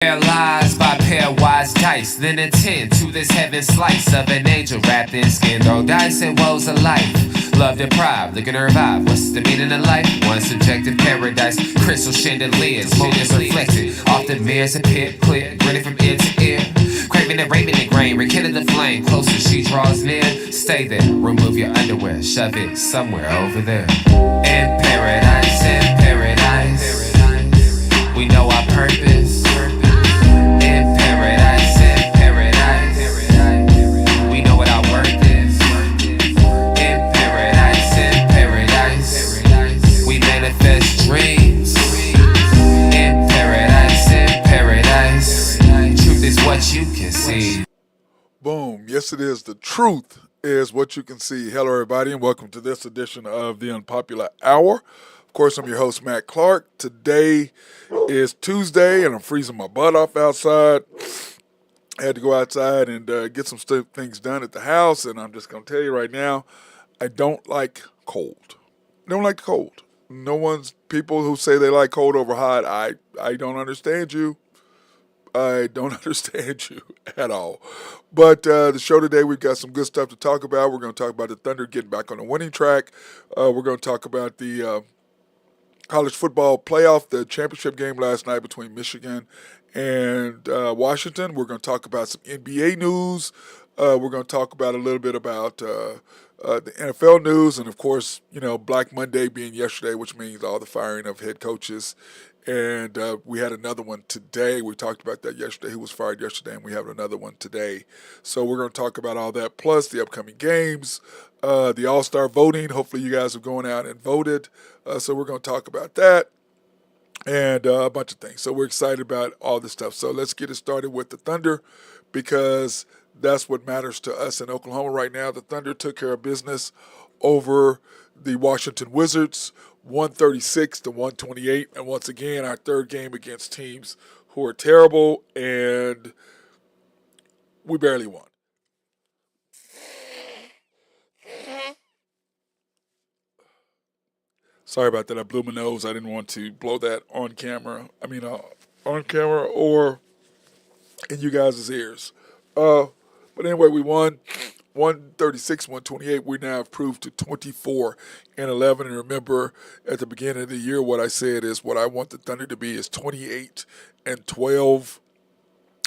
Paralyzed by pairwise dice, then attend to this heaven slice of an angel wrapped in skin. Throw dice and woes of life. Love deprived, looking to revive. What's the meaning of life? One subjective paradise. Crystal chandeliers, motives reflected. Often mirrors a pit, clear, grinning from ear to ear. Craving and raving and grain, rekindle the flame. Closer she draws near. Stay there, remove your underwear, shove it somewhere over there. In paradise, we know our purpose. In paradise, we know what our worth is. In paradise, we manifest dreams. In paradise, truth is what you can see. Boom. Yes, it is. The truth is what you can see. Hello, everybody, and welcome to this edition of the Unpopular Hour. Of course, I'm your host, Matt Clark. Today is Tuesday, and I'm freezing my butt off outside. I had to go outside and get some things done at the house, and I'm just going to tell you right now, I don't like cold. I don't like the cold. People who say they like cold over hot, I don't understand you. I don't understand you at all. But the show today, we've got some good stuff to talk about. We're going to talk about the Thunder getting back on the winning track. We're going to talk about the college football playoff, the championship game last night between Michigan and Washington. We're going to talk about some NBA news. We're going to talk about a little bit about the NFL news, and of course, Black Monday being yesterday, which means all the firing of head coaches. And we had another one today. We talked about that yesterday, who was fired yesterday, and we have another one today. So we're going to talk about all that, plus the upcoming games, the All-Star voting. Hopefully you guys have gone out and voted. So we're going to talk about that and a bunch of things. So we're excited about all this stuff. So let's get it started with the Thunder, because that's what matters to us in Oklahoma right now. The Thunder took care of business over the Washington Wizards, 136-128. And once again, our third game against teams who are terrible, and we barely won. Sorry about that. I blew my nose. I didn't want to blow that on camera. On camera or in you guys' ears. But anyway, we won 136-128. We now improved to 24-11. And remember, at the beginning of the year, what I said is what I want the Thunder to be is 28-12.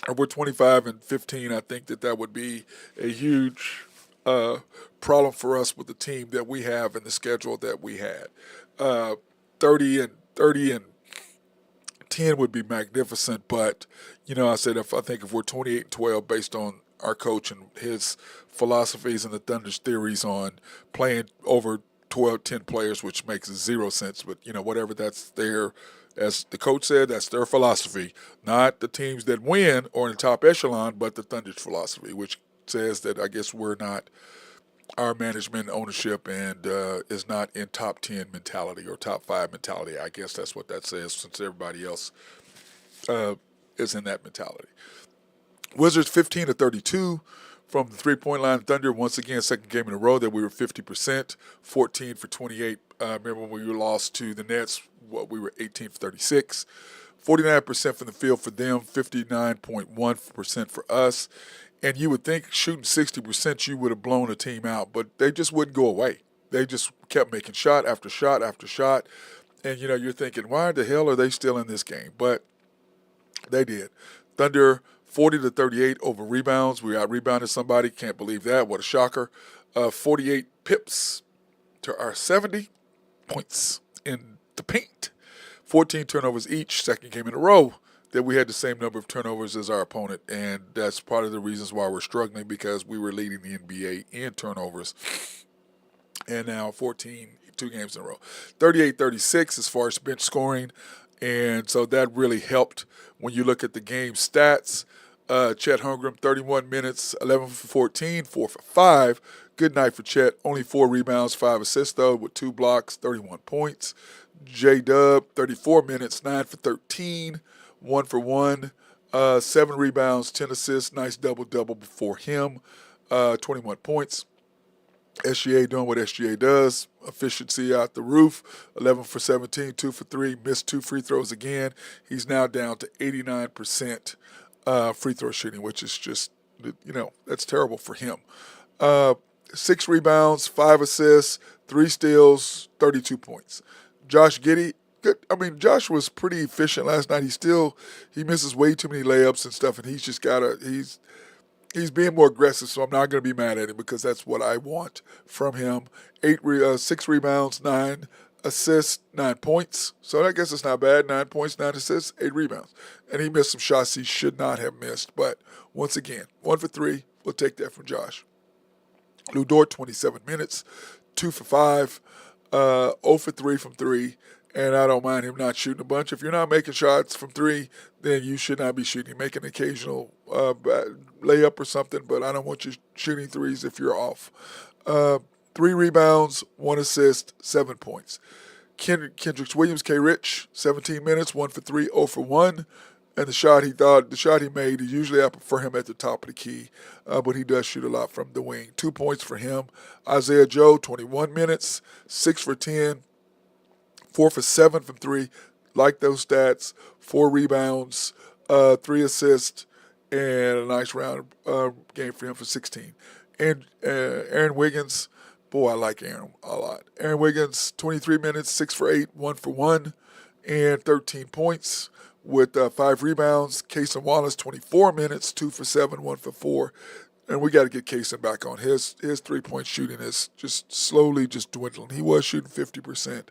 Or we're 25-15. I think that would be a huge problem for us with the team that we have and the schedule that we had. 30 and 10 would be magnificent, but I said I think if we're 28-12 based on our coach and his philosophies and the Thunder's theories on playing over 10 players, which makes zero sense, but whatever, that's their, as the coach said, that's their philosophy, not the teams that win or in the top echelon, but the Thunder's philosophy, which says that I guess we're not, our management ownership and is not in top 10 mentality or top 5 mentality. I guess that's what that says, since everybody else is in that mentality. Wizards 15-32 from the three-point line. Thunder, once again, second game in a row that we were 50%, 14 for 28. Remember when we lost to the Nets, we were 18 for 36. 49% from the field for them, 59.1% for us. And you would think shooting 60%, you would have blown a team out, but they just wouldn't go away. They just kept making shot after shot after shot. And, you're thinking, why the hell are they still in this game? But they did. Thunder 40-38 over rebounds. We out-rebounded somebody. Can't believe that. What a shocker. 48 pips to our 70 points in the paint. 14 turnovers each, second game in a row that we had the same number of turnovers as our opponent, and that's part of the reasons why we're struggling, because we were leading the NBA in turnovers, and now 14, 2 games in a row. 38-36 as far as bench scoring, and so that really helped when you look at the game stats. Chet Holmgren, 31 minutes, 11 for 14, 4 for 5. Good night for Chet. Only 4 rebounds, 5 assists, though, with 2 blocks, 31 points. J-Dub, 34 minutes, 9 for 13. 1 for 1, 7 rebounds, 10 assists, nice double-double for him, 21 points. SGA doing what SGA does. Efficiency out the roof. 11 for 17, 2 for 3. Missed 2 free throws again. He's now down to 89% free throw shooting, which is just, that's terrible for him. Uh, 6 rebounds, 5 assists, 3 steals, 32 points. Josh Giddey, good. I mean, Josh was pretty efficient last night. He misses way too many layups and stuff, and he's being more aggressive, so I'm not going to be mad at him because that's what I want from him. 6 rebounds, 9 assists, 9 points. So I guess it's not bad. 9 points, 9 assists, 8 rebounds. And he missed some shots he should not have missed. But once again, 1 for 3. We'll take that from Josh. Lou Dort, 27 minutes, 2 for 5, 0 for 3 from 3. And I don't mind him not shooting a bunch. If you're not making shots from 3, then you should not be shooting. Make an occasional layup or something, but I don't want you shooting threes if you're off. 3 rebounds, 1 assist, 7 points. Kendrick Williams, K. Rich, 17 minutes, 1 for 3, 0 for 1. And the shot he made, usually I prefer him at the top of the key, but he does shoot a lot from the wing. 2 points for him. Isaiah Joe, 21 minutes, 6 for 10, 4 for 7 from 3. Like those stats. 4 rebounds, 3 assists, and a nice round game for him for 16. And Aaron Wiggins, boy, I like Aaron a lot. Aaron Wiggins, 23 minutes, 6 for 8, 1 for 1, and 13 points with 5 rebounds. Cason Wallace, 24 minutes, 2 for 7, 1 for 4. And we got to get Cason back on. His 3-point shooting is just slowly just dwindling. He was shooting 50%,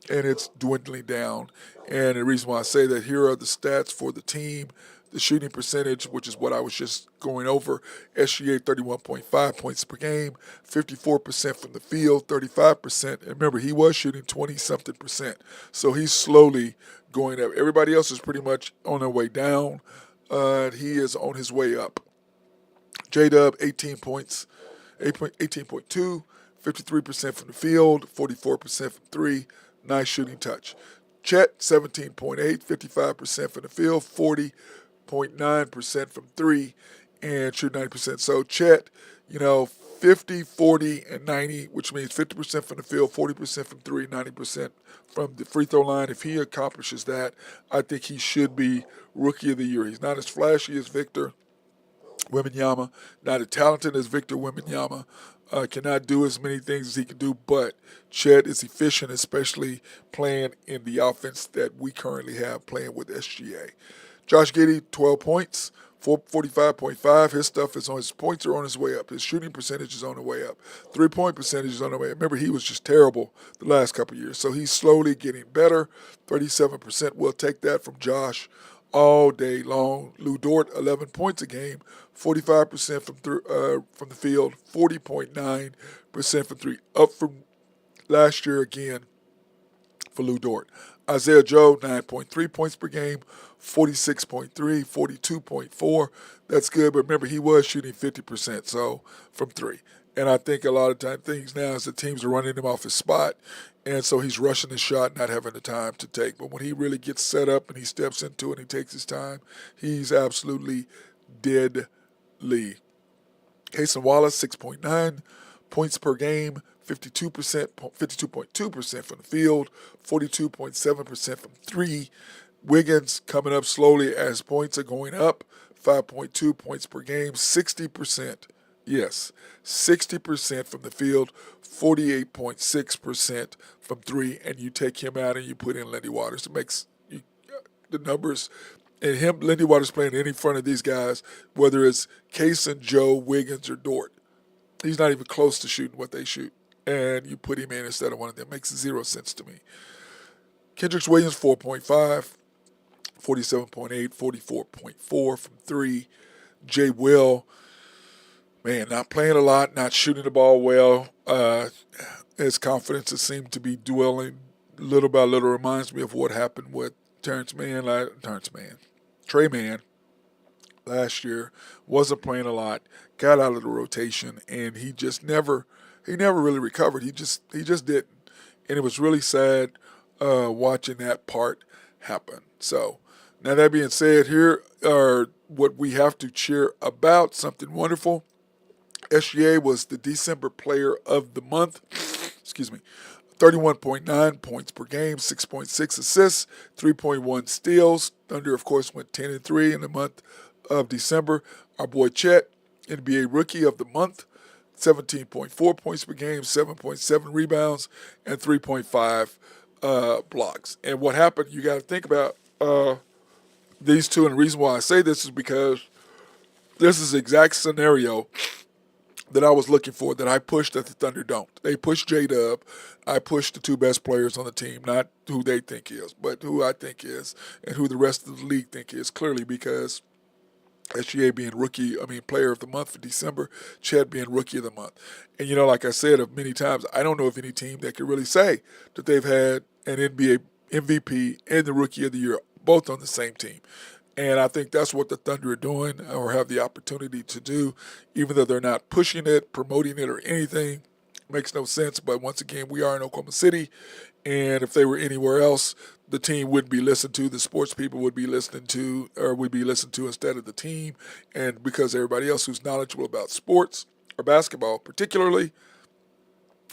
and it's dwindling down. And the reason why I say that, here are the stats for the team. The shooting percentage, which is what I was just going over, SGA 31.5 points per game, 54% from the field, 35%. And remember, he was shooting 20-something percent. So he's slowly going up. Everybody else is pretty much on their way down. He is on his way up. J-Dub, 18 points, 18.2, 53% from the field, 44% from 3. Nice shooting touch. Chet, 17.8, 55% from the field, 40.9% from 3, and shoot 90%. So Chet, 50, 40, and 90, which means 50% from the field, 40% from 3, 90% from the free throw line. If he accomplishes that, I think he should be Rookie of the Year. He's not as flashy as Victor Wembanyama, not as talented as Victor Wembanyama, cannot do as many things as he can do, but Chet is efficient, especially playing in the offense that we currently have playing with SGA. Josh Giddey, 12 points, 45.5. His points are on his way up. His shooting percentage is on the way up. 3-point percentage is on the way up. Remember, he was just terrible the last couple of years, so he's slowly getting better. 37%. We'll take that from Josh all day long. Lou Dort, 11 points a game, 45% from the field, 40.9% from 3, up from last year again for Lou Dort. Isaiah Joe, 9.3 points per game, 46.3, 42.4. That's good, but remember, he was shooting 50%, so from 3. And I think a lot of things now is the teams are running him off his spot, and so he's rushing his shot, not having the time to take. But when he really gets set up and he steps into it and he takes his time, he's absolutely deadly. Cason Wallace, 6.9 points per game, 52.2% from the field, 42.7% from 3. Wiggins coming up slowly as points are going up, 5.2 points per game, 60%. Yes, 60% from the field, 48.6% from 3, and you take him out and you put in Lindy Waters. It makes the numbers, and Lindy Waters playing in front of these guys, whether it's Cason, Joe, Wiggins, or Dort. He's not even close to shooting what they shoot, and you put him in instead of one of them. Makes 0 sense to me. Kendrick Williams, 4.5, 47.8, 44.4 from 3. Jay Will, man, not playing a lot, not shooting the ball well. His confidence has seemed to be dwindling little by little. Reminds me of what happened with Trey Mann last year. Wasn't playing a lot, got out of the rotation, and he never really recovered. He just didn't, and it was really sad watching that part happen. So now that being said, here are what we have to cheer about. Something wonderful. SGA was the December Player of the Month. Excuse me. 31.9 points per game, 6.6 assists, 3.1 steals. Thunder, of course, went 10-3 in the month of December. Our boy Chet, NBA Rookie of the Month, 17.4 points per game, 7.7 rebounds, and 3.5 blocks. And what happened, you got to think about these two. And the reason why I say this is because this is the exact scenario that I was looking for that I pushed that the Thunder don't. They pushed J Dub. I pushed the two best players on the team, not who they think is, but who I think is, and who the rest of the league think is. Clearly, because SGA being player of the month for December, Chet being rookie of the month. And like I said many times, I don't know of any team that can really say that they've had an NBA MVP and the rookie of the year both on the same team. And I think that's what the Thunder are doing or have the opportunity to do, even though they're not pushing it, promoting it, or anything. Makes no sense. But once again, we are in Oklahoma City. And if they were anywhere else, the team would be listened to, the sports people would be listening to, or would be listened to instead of the team. And because everybody else who's knowledgeable about sports or basketball, particularly,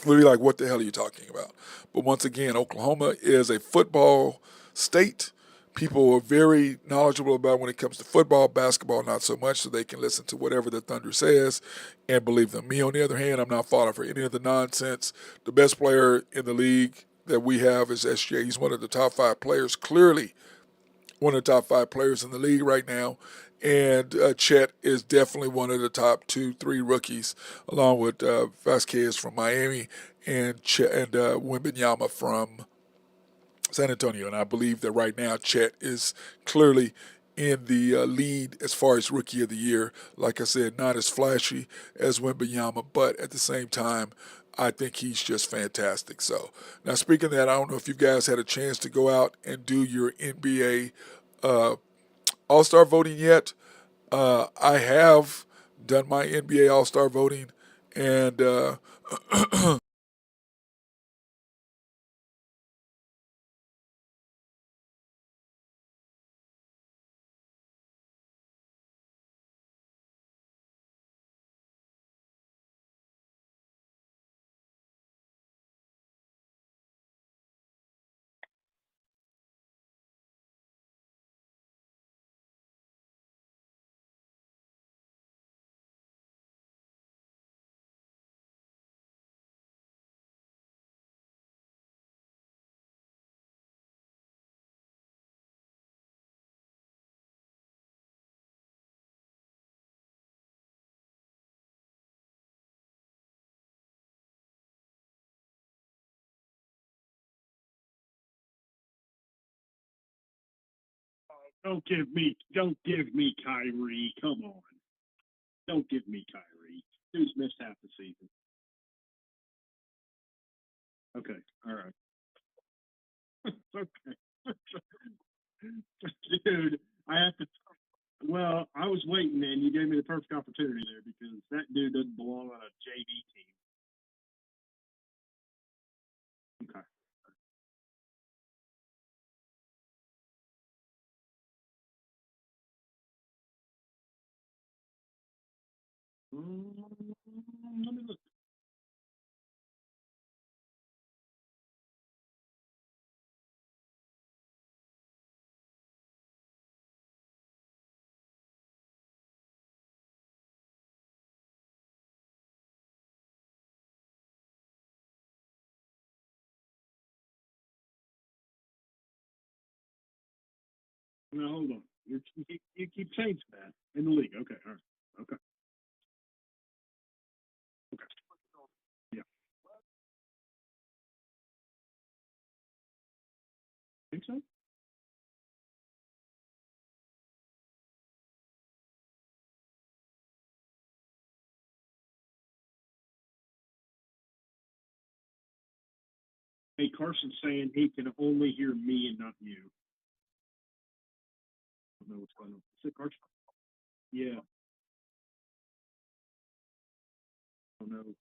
would be like, what the hell are you talking about? But once again, Oklahoma is a football state. People are very knowledgeable about when it comes to football, basketball, not so much, so they can listen to whatever the Thunder says and believe them. Me, on the other hand, I'm not falling for any of the nonsense. The best player in the league that we have is SJ. He's one of the top five players, clearly one of the top five players in the league right now. And Chet is definitely one of the top 2, 3 rookies, along with Vasquez from Miami and Wembanyama from San Antonio. And I believe that right now Chet is clearly in the lead as far as rookie of the year. Like I said, not as flashy as Wembanyama, but at the same time, I think he's just fantastic. So now, speaking of that, I don't know if you guys had a chance to go out and do your NBA All Star voting yet. I have done my NBA All Star voting, and Don't give me Kyrie. Come on. Don't give me Kyrie. Dude's missed half the season. Okay. All right. Okay. Dude, I have to. Well, I was waiting, man. You gave me the perfect opportunity there because that dude doesn't belong on a JV team. Okay. Let me look. No, hold on. You keep changing that in the league. Okay. All right. Okay. Okay. Yeah. Think so? Hey, Carson's saying he can only hear me and not you. I don't know what's going on. Is it Carson? Yeah. I don't know.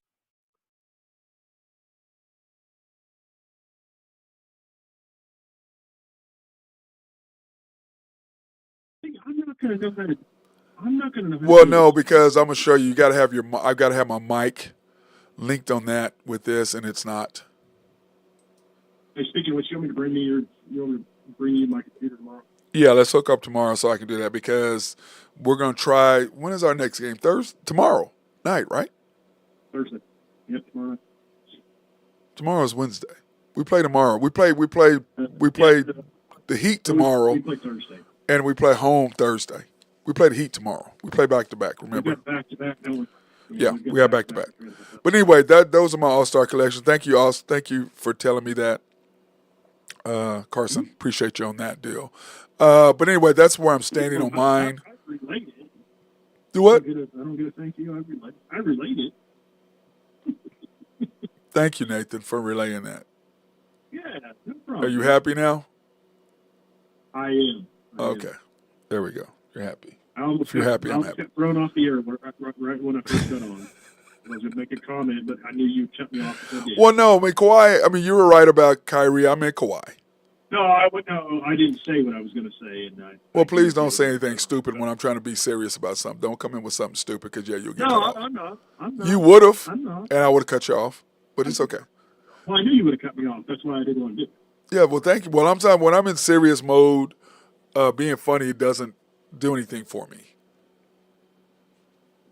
I'm not going to know how to. I'm not going to know how Well, to do no, this. because I'm gonna show you. You got to have your. I've got to have my mic linked on that with this, and it's not. Hey, speaking of which, you want me to bring me my computer tomorrow? Yeah, let's hook up tomorrow so I can do that because we're gonna try. When is our next game? Thursday, tomorrow night, right? Thursday. Yep, tomorrow. Tomorrow's Wednesday. We play tomorrow. We play Yeah, the Heat we tomorrow, play Thursday. and we play home Thursday. We play the Heat tomorrow. We play back to back. We've Remember? got back-to-back, don't we? Yeah, we've got we have back to back. back-to-back. But anyway, those are my All Star collections. Thank you, all. Thank you for telling me that, Carson. Mm-hmm. Appreciate you on that deal. But anyway, that's where I'm standing on mine. I relate it. Do what? I don't get a thank you. I relate it. Thank you, Nathan, for relaying that. Yeah, no problem. Are you happy now? I am. Okay. There we go. You're happy. If you're happy, I'm I happy. got thrown off the air right when I first got on. I was going to make a comment, but I knew you cut me off if I did. Well, no, I mean, Kawhi, I mean, you were right about Kyrie. I meant Kawhi. No, I didn't say what I was going to say. Well, please don't say anything stupid when I'm trying to be serious about something. Don't come in with something stupid because, yeah, you'll get cut off. I'm not. You would have, I'm not. and I would have cut you off, but it's okay. Well, I knew you would have cut me off. That's why I didn't want to do it. Yeah, well, thank you. Well, I'm saying when I'm in serious mode, being funny doesn't do anything for me.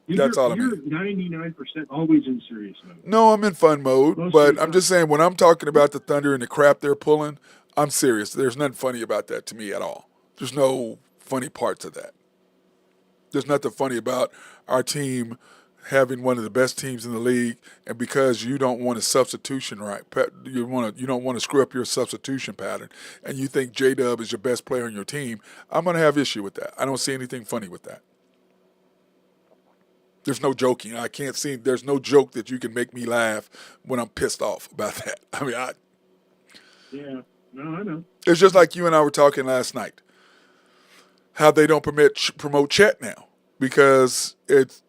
That's all I mean. You're 99% always in serious mode. No, I'm in fun mode, Most but of the I'm time. just saying when I'm talking about the Thunder and the crap they're pulling, I'm serious. There's nothing funny about that to me at all. There's no funny part to that. There's nothing funny about our team having one of the best teams in the league, and because you don't want a substitution right, you don't want to screw up your substitution pattern, and you think J-Dub is your best player on your team, I'm going to have issue with that. I don't see anything funny with that. There's no joking. I can't see. There's no joke that you can make me laugh when I'm pissed off about that. I mean, Yeah. No, I know. it's just like you and I were talking last night. How they don't promote Chet now because it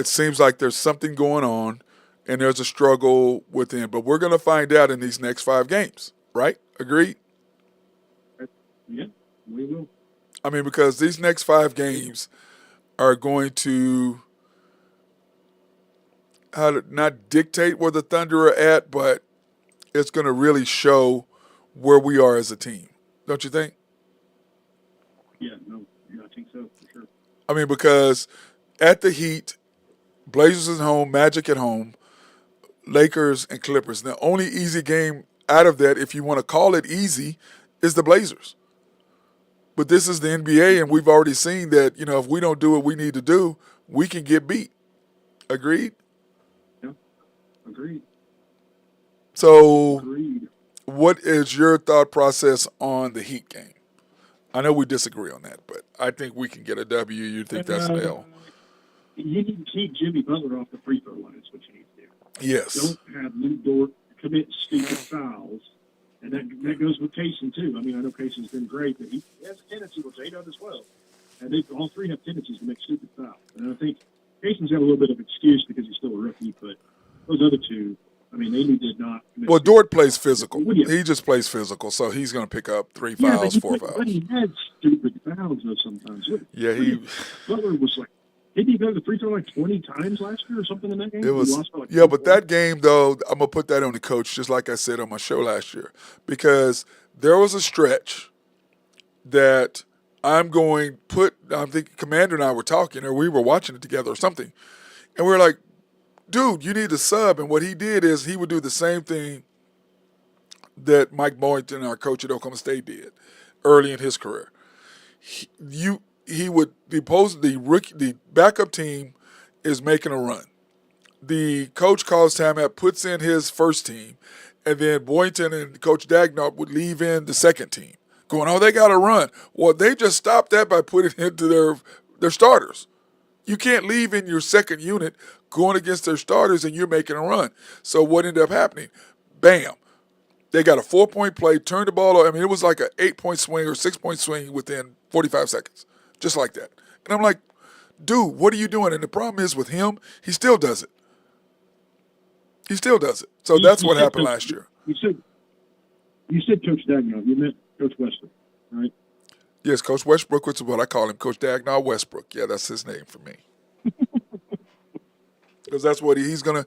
seems like there's something going on and there's a struggle within. But we're going to find out in these next 5 games, right? Agreed? Yeah, we will. I mean, because these next 5 games are going to not dictate where the Thunder are at, but it's going to really show where we are as a team. Don't you think? Yeah, I think so, for sure. I mean, because at the Heat, Blazers at home, Magic at home, Lakers and Clippers. The only easy game out of that, if you want to call it easy, is the Blazers. But this is the NBA, and we've already seen that, if we don't do what we need to do, we can get beat. Agreed? Yeah, agreed. So Agreed. what is your thought process on the Heat game? I know we disagree on that, but I think we can get a W. You think that's an L? You need to keep Jimmy Butler off the free throw line is what you need to do. Yes. Don't have Lou Dort commit stupid fouls. And that goes with Kaysen, too. I mean, I know Kaysen's been great, but he has a tendency, which J-Dub as well. And all 3 have tendencies to make stupid fouls. And I think Kaysen's got a little bit of excuse because he's still a rookie, but those other 2, I mean, they did not. Well, Dort plays physical. Well, yeah. He just plays physical, so he's going to pick up 3 Yeah, fouls, 4 fouls. But he had stupid fouls, though, sometimes. Butler was like, didn't he go to the free throw like 20 times last year or something in that game? It was, but that game, though, I'm going to put that on the coach, just like I said on my show last year, because there was a stretch that I think Commander and I were talking, or we were watching it together or something, and we were like, dude, you need a sub. And what he did is he would do the same thing that Mike Boynton, our coach at Oklahoma State, did early in his career. He would the backup team is making a run. The coach calls timeout, puts in his first team, and then Boynton and Coach Dagnall would leave in the second team, going, oh, they got to run. Well, they just stopped that by putting it into their starters. You can't leave in your second unit going against their starters and you're making a run. So what ended up happening? Bam. They got a 4-point play, turned the ball over. I mean, it was like an 8-point swing or 6-point swing within 45 seconds, just like that. And I'm like, dude, what are you doing? And the problem is with him, he still does it. He still does it. So that's what happened last year. You said Coach Dagnall. You meant Coach Westbrook, right? Yes, Coach Westbrook, which is what I call him, Coach Dagnall Westbrook. Yeah, that's his name for me. Because that's what he's gonna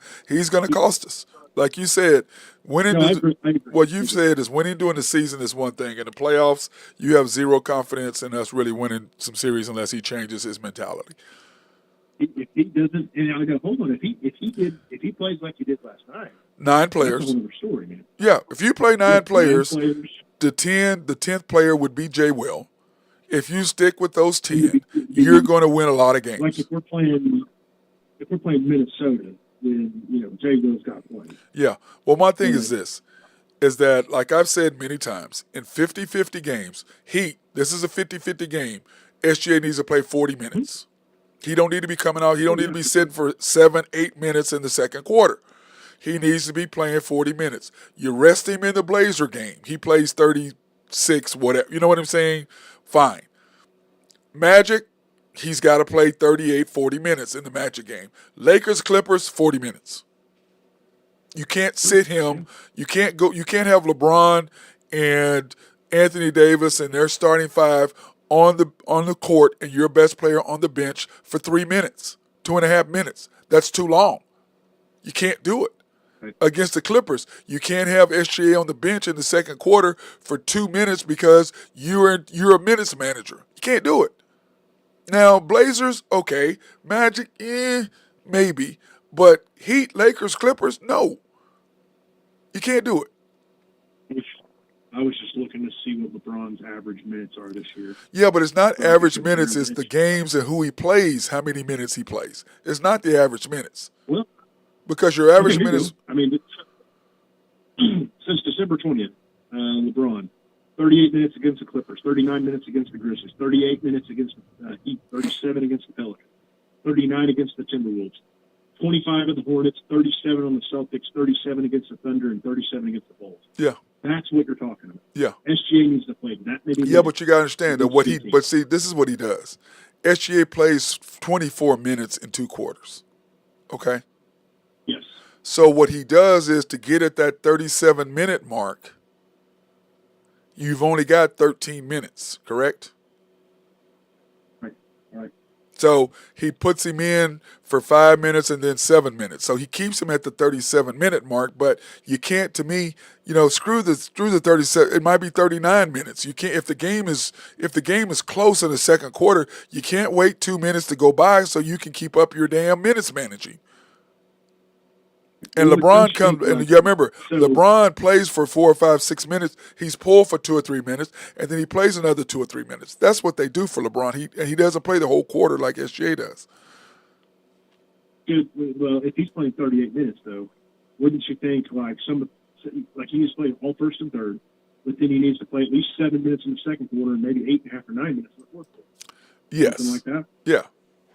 cost us. Like you said, winning No, I the agree. I agree. what I you've agree. said is winning during the season is one thing. In the playoffs, you have zero confidence in us really winning some series unless he changes his mentality. If he doesn't, and I go, hold on, if he plays like he did last night, Nine that's a whole players. other story, man. Yeah, if you play Yeah, nine nine players, players. the 10th player would be Jay Will. If you stick with those It would 10, be, you're going to win a lot of like games. if we're playing Minnesota, then Jay Will's got played. Yeah. Well, my thing is But this is that, like I've said many times, in 50-50 games, this is a 50-50 game, SGA needs to play 40 minutes. He don't need to be coming out. He don't need to be sitting for 7-8 minutes in the second quarter. He needs to be playing 40 minutes. You rest him in the Blazer game. He plays 36, whatever. You know what I'm saying? Fine. Magic, he's got to play 38, 40 minutes in the Magic game. Lakers, Clippers, 40 minutes. You can't sit him. You can't have LeBron and Anthony Davis and their starting five on the court and your best player on the bench for 3 minutes, 2.5 minutes. That's too long. You can't do it. Against the Clippers, you can't have SGA on the bench in the second quarter for 2 minutes because you're a minutes manager. You can't do it. Now, Blazers, okay. Magic, maybe. But Heat, Lakers, Clippers, no. You can't do it. I was just looking to see what LeBron's average minutes are this year. Yeah, but it's not So I average can minutes. compare It's the minutes. games and who he plays, how many minutes he plays. It's not the average minutes. Well, Because your okay, average here you minutes, go. I mean, since December 20th, LeBron, 38 minutes against the Clippers, 39 minutes against the Grizzlies, 38 minutes against the Heat, 37 against the Pelicans, 39 against the Timberwolves, 25 of the Hornets, 37 on the Celtics, 37 against the Thunder, and 37 against the Bulls. yeah, That's what you're talking about. yeah. SGA needs to play that many Yeah, minutes. but you got to understand that against 2 but teams. see, this is what he does. SGA plays 24 minutes in 2 quarters. Okay? Yes. So what he does is to get at that 37-minute mark, you've only got 13 minutes, correct? Right. Right. So he puts him in for 5 minutes and then 7 minutes. So he keeps him at the 37-minute mark, but you can't, to me, screw the 37. It might be 39 minutes. You can't if the game is close in the second quarter, you can't wait 2 minutes to go by so you can keep up your damn minutes managing. And Well, LeBron comes, and you remember, so LeBron plays for 4 or 5, 6 minutes. He's pulled for 2 or 3 minutes, and then he plays another 2 or 3 minutes. That's what they do for LeBron. He doesn't play the whole quarter like SGA does. well, if he's playing 38 minutes, though, wouldn't you think like he needs to play all first and third, but then he needs to play at least 7 minutes in the second quarter and maybe 8.5 or 9 minutes in the fourth quarter? Yes. Something like that. Yeah.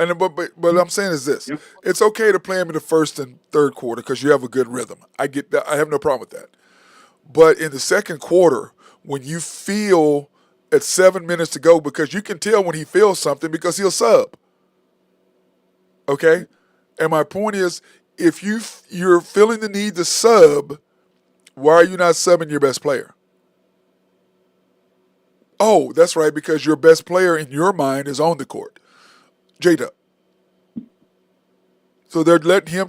And but I'm saying is this: Yep. it's okay to play him in the first and third quarter because you have a good rhythm. I get that. I have no problem with that. But in the second quarter, when you feel at 7 minutes to go, because you can tell when he feels something because he'll sub. Okay, and my point is, if you're feeling the need to sub, why are you not subbing your best player? Oh, that's right, because your best player in your mind is on the court. J-Dub. So they're letting him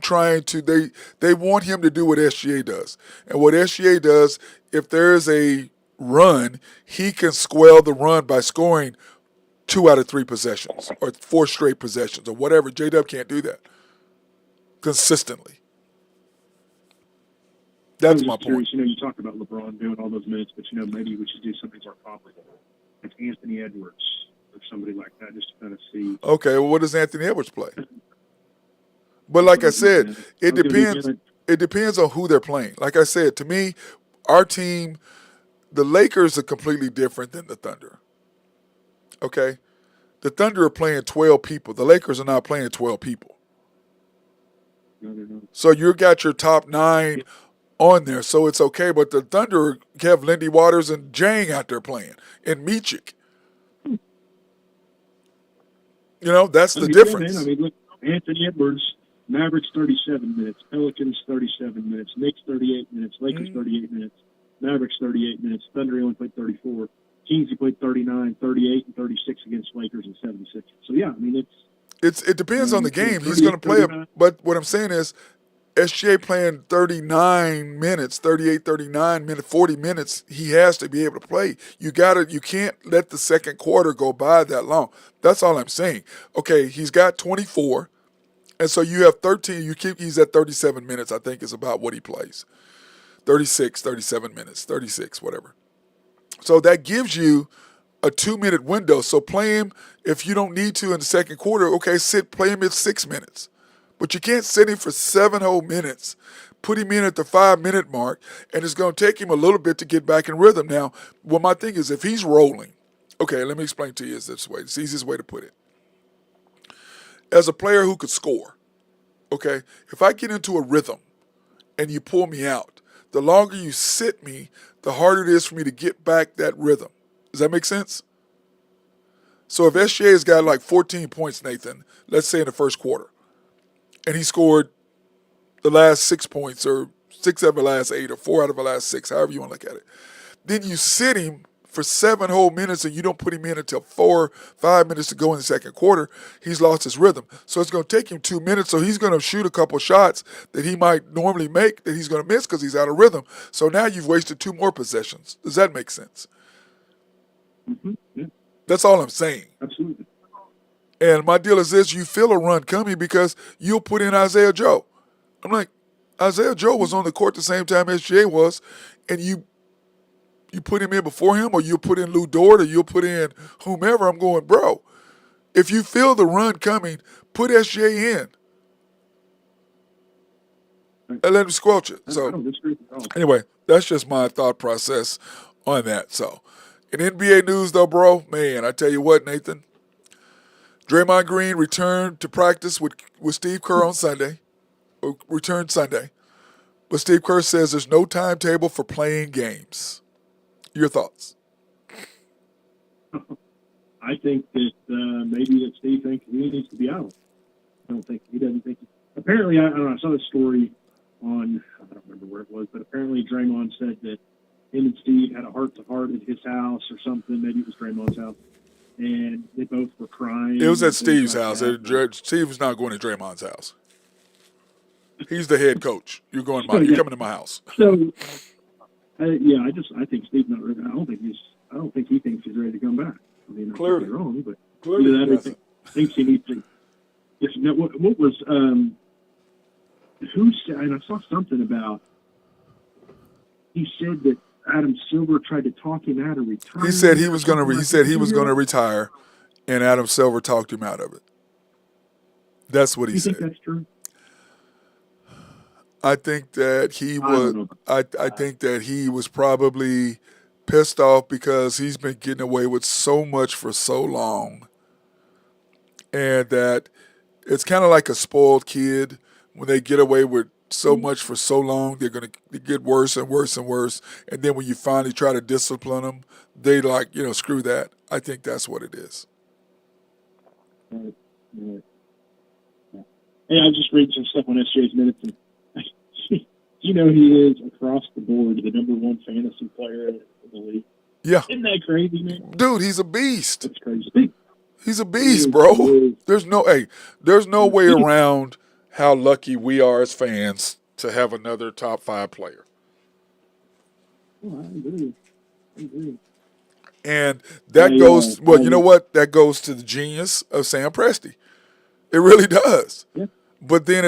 they want him to do what SGA does. And what SGA does, if there's a run, he can squelch the run by scoring 2 out of 3 possessions or 4 straight possessions or whatever. J-Dub can't do that consistently. I That's was my just curious. point. You talked about LeBron doing all those minutes, but maybe we should do something more comparable, like Anthony Edwards or somebody like that, just to kind of see. Okay, well, what does Anthony Edwards play? But like I said, it depends. It depends on who they're playing. Like I said, to me, our team, the Lakers are completely different than the Thunder. Okay? The Thunder are playing 12 people. The Lakers are not playing 12 people. No. So you got your top 9 on there, so it's okay. But the Thunder have Lindy Waters and Jang out there playing, and Michik. That's the difference. Man, look, Anthony Edwards, Mavericks 37 minutes, Pelicans 37 minutes, Knicks 38 minutes, Lakers 38 minutes, Mavericks 38 minutes, Thunder only played 34. Kings, he played 39, 38, and 36 against Lakers and 76. So, yeah, I mean, It depends on the game. He's going to 38, play 39. but what I'm saying is SGA playing 39 minutes, 38, 39 minutes, 40 minutes, he has to be able to play. You can't let the second quarter go by that long. That's all I'm saying. Okay, he's got 24, and so you have 13. He's at 37 minutes, I think is about what he plays. 36, 37 minutes, 36, whatever. So that gives you a 2-minute window. So play him if you don't need to in the second quarter. Okay, play him at 6 minutes, but you can't sit him for 7 whole minutes. Put him in at the 5-minute mark, and it's going to take him a little bit to get back in rhythm. Now, well, my thing is if he's rolling, okay, let me explain to you this way. It's the easiest way to put it. As a player who could score, okay, if I get into a rhythm and you pull me out, the longer you sit me, the harder it is for me to get back that rhythm. Does that make sense? So if SGA's got like 14 points, Nathan, let's say in the first quarter, and he scored the last 6 points or 6 out of the last 8 or 4 out of the last 6, however you want to look at it, then you sit him for 7 whole minutes and you don't put him in until 5 minutes to go in the second quarter, he's lost his rhythm. So it's going to take him 2 minutes. So he's going to shoot a couple shots that he might normally make that he's going to miss because he's out of rhythm. So now you've wasted 2 more possessions. Does that make sense? Mm-hmm. Yeah, That's all I'm saying. absolutely. And my deal is this: you feel a run coming because you'll put in Isaiah Joe. I'm like, Isaiah Joe was on the court the same time SGA was, and you put him in before him, or you'll put in Lou Dort, or you'll put in whomever. I'm going, bro, if you feel the run coming, put SGA in and let him squelch it. I So don't disagree with all. anyway, that's just my thought process on that. So in NBA news, though, bro, man, I tell you what, Nathan, Draymond Green returned to practice with Steve Kerr on Sunday, or returned Sunday. But Steve Kerr says there's no timetable for playing games. Your thoughts? I think that maybe that Steve thinks he needs to be out. I don't think he doesn't think. Apparently, I don't know. I saw this story on, I don't remember where it was, but apparently Draymond said that him and Steve had a heart-to-heart at his house or something. Maybe it was Draymond's house. And they both were crying. It was at and things Steve's like house. that. Steve was not going to Draymond's house. He's the head coach. You're So, you're yeah. coming to my house. So, I think Steve's not ready. I don't think he thinks he's ready to come back. I mean, I could Clearly. be wrong, but Clearly either he that or doesn't. thinks he needs to. Yes, no, what was who said? And I saw something about. He said that Adam Silver tried to talk him out of retirement. He said he was going to. He said he was going to to. retire, and Adam Silver talked him out of it. That's what he You said. think that's true? I think that he I don't was. know. I think that he was probably pissed off because he's been getting away with so much for so long, and that it's kind of like a spoiled kid when they get away with so much for so long. They're going to get worse and worse and worse, and then when you finally try to discipline them, they screw that. I think that's what it is. Right. Right. Yeah. Hey, I just read some stuff on SJ's minutes, and he is across the board the number 1 fantasy player in the league. Yeah, Isn't that crazy, man? dude, he's a beast. That's crazy. He's a beast, bro. There's no way around how lucky we are as fans to have another top 5 player. Oh, I agree. And that goes, well, you know what? That goes to the genius of Sam Presti. It really does. Yeah. But then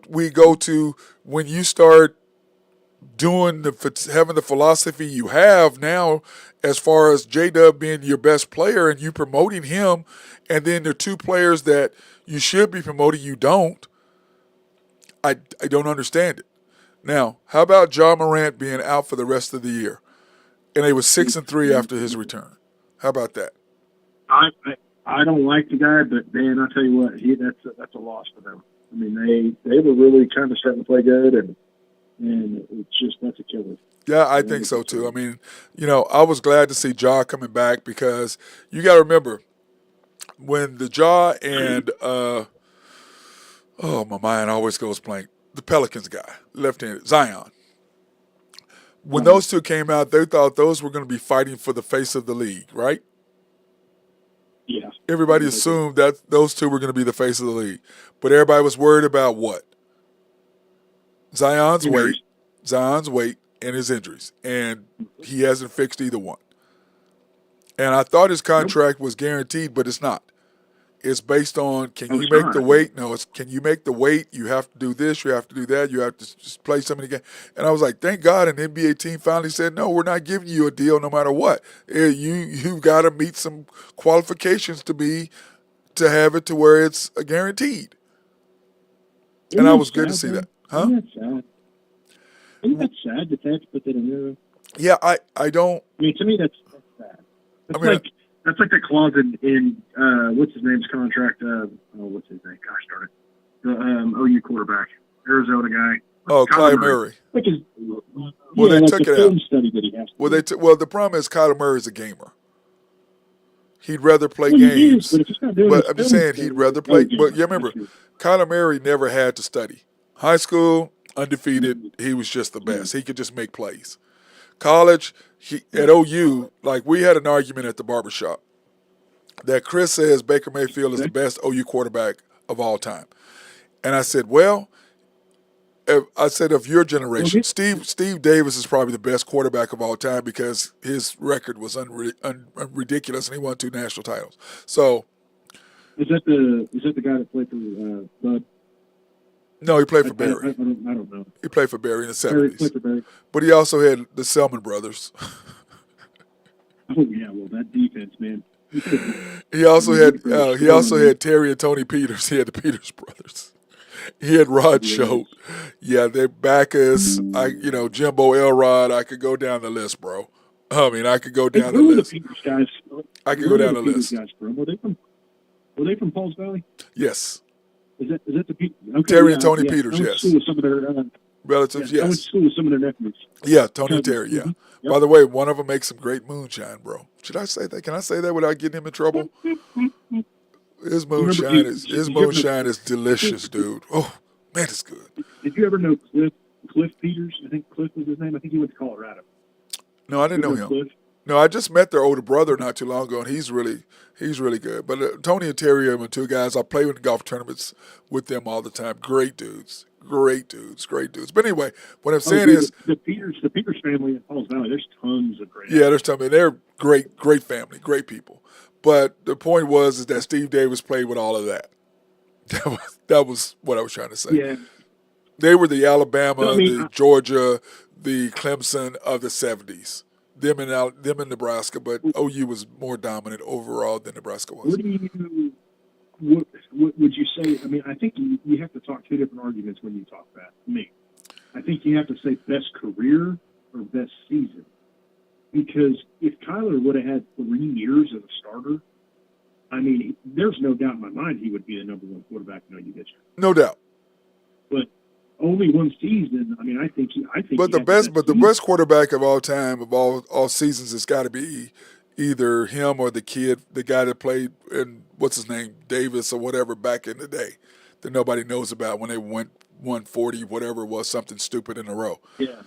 we go to when you start having the philosophy you have now as far as J-Dub being your best player and you promoting him, and then the 2 players that you should be promoting, you don't. I don't understand it. Now, how about Ja Morant being out for the rest of the year? And they was 6-3 after his return. How about that? I don't like the guy, but man, I tell you what, that's a loss for them. I mean, they were really kind of starting to play good, and it's just that's a killer. Yeah, I think so too. I mean, I was glad to see Ja coming back because you got to remember when the Ja and my mind always goes blank. The Pelicans guy, left-handed Zion. when those two came out, they thought those were going to be fighting for the face of the league, right? Yeah. Everybody assumed that those two were going to be the face of the league, but everybody was worried about what? Zion's Injuries. weight, and his injuries, and he hasn't fixed either one. And I thought his contract was guaranteed, but it's not. It's based on can you make the weight? No, it's can you make the weight? You have to do this, you have to do that, you have to just play so many games. And I was like, thank God an NBA team finally said, no, we're not giving you a deal no matter what. You've got to meet some qualifications to have it to where it's a guaranteed. And I was good to see that. Huh? Isn't that sad? Isn't that sad that they have to put that in there? Yeah, I don't. I mean, to me, that's sad. That's like the clause in what's his name's contract? What's his name? Gosh darn it, the OU quarterback, Arizona guy. Oh, Kyler Murray. Like his, well, they like took the it film out. study that he has to Well, do. the problem is Kyler Murray's a gamer. He'd rather play Well, he games. is, but if he's not doing But his I'm just film saying study, he'd rather play. okay, But you remember, that's true. Kyler Murray never had to study. High school, undefeated. He was just the best. He could just make plays. College, at OU, like we had an argument at the barbershop that Chris says Baker Mayfield is the best OU quarterback of all time. And I said, well, of your generation, Steve Davis is probably the best quarterback of all time because his record was ridiculous and he won 2 national titles. So Is that the guy that played for Bud? no, he played for I Barry. don't know. He played for Barry in the Barry 70s. played for Barry. But he also had the Selman brothers. Oh yeah, well that defense, man. He also had Terry and Tony Peters. He had the Peters brothers. He had Rod Schultz. Yeah, they Backus. Jimbo Elrod. I could go down the list, bro. I mean, I could go down the Who were the list. Peters guys? I could go down the Peters list. guys from? Were they from Pauls Valley? Yes. Is that the Peters? Okay, Terry and Tony Peters, I went to school with some of their Relatives, I went to yes. school with some of their nephews. Yeah, Tony and Terry, yeah. Mhm. Yep. By the way, one of them makes some great moonshine, bro. Should I say that? Can I say that without getting him in trouble? His moonshine is delicious, dude. Oh, man, it's good. Did you ever know Cliff Peters? I think Cliff was his name. I think he went to Colorado. No, I didn't know him. Cliff? No, I just met their older brother not too long ago, and he's really good. But Tony and Terry are my 2 guys. I play in golf tournaments with them all the time. Great dudes. But anyway, what I'm saying is, the Peters family in Pauls Valley. There's tons of great. yeah, they're great family, great people. But the point is that Steve Davis played with all of that. That was what I was trying to say. Yeah. They were the Alabama, the Georgia, the Clemson of the 70s. Them in Nebraska, but OU was more dominant overall than Nebraska was. What would you say? I mean, I think you have to talk 2 different arguments when you talk that. Me, I think you have to say best career or best season, because if Kyler would have had 3 years as a starter, I mean, there's no doubt in my mind he would be the number 1 quarterback in OU this year. No doubt. But only 1 season. I mean, I think. But the best quarterback of all time of all seasons has got to be either him or the guy that played in what's his name, Davis or whatever back in the day that nobody knows about when they won 40 whatever it was, something stupid in a row. Yeah.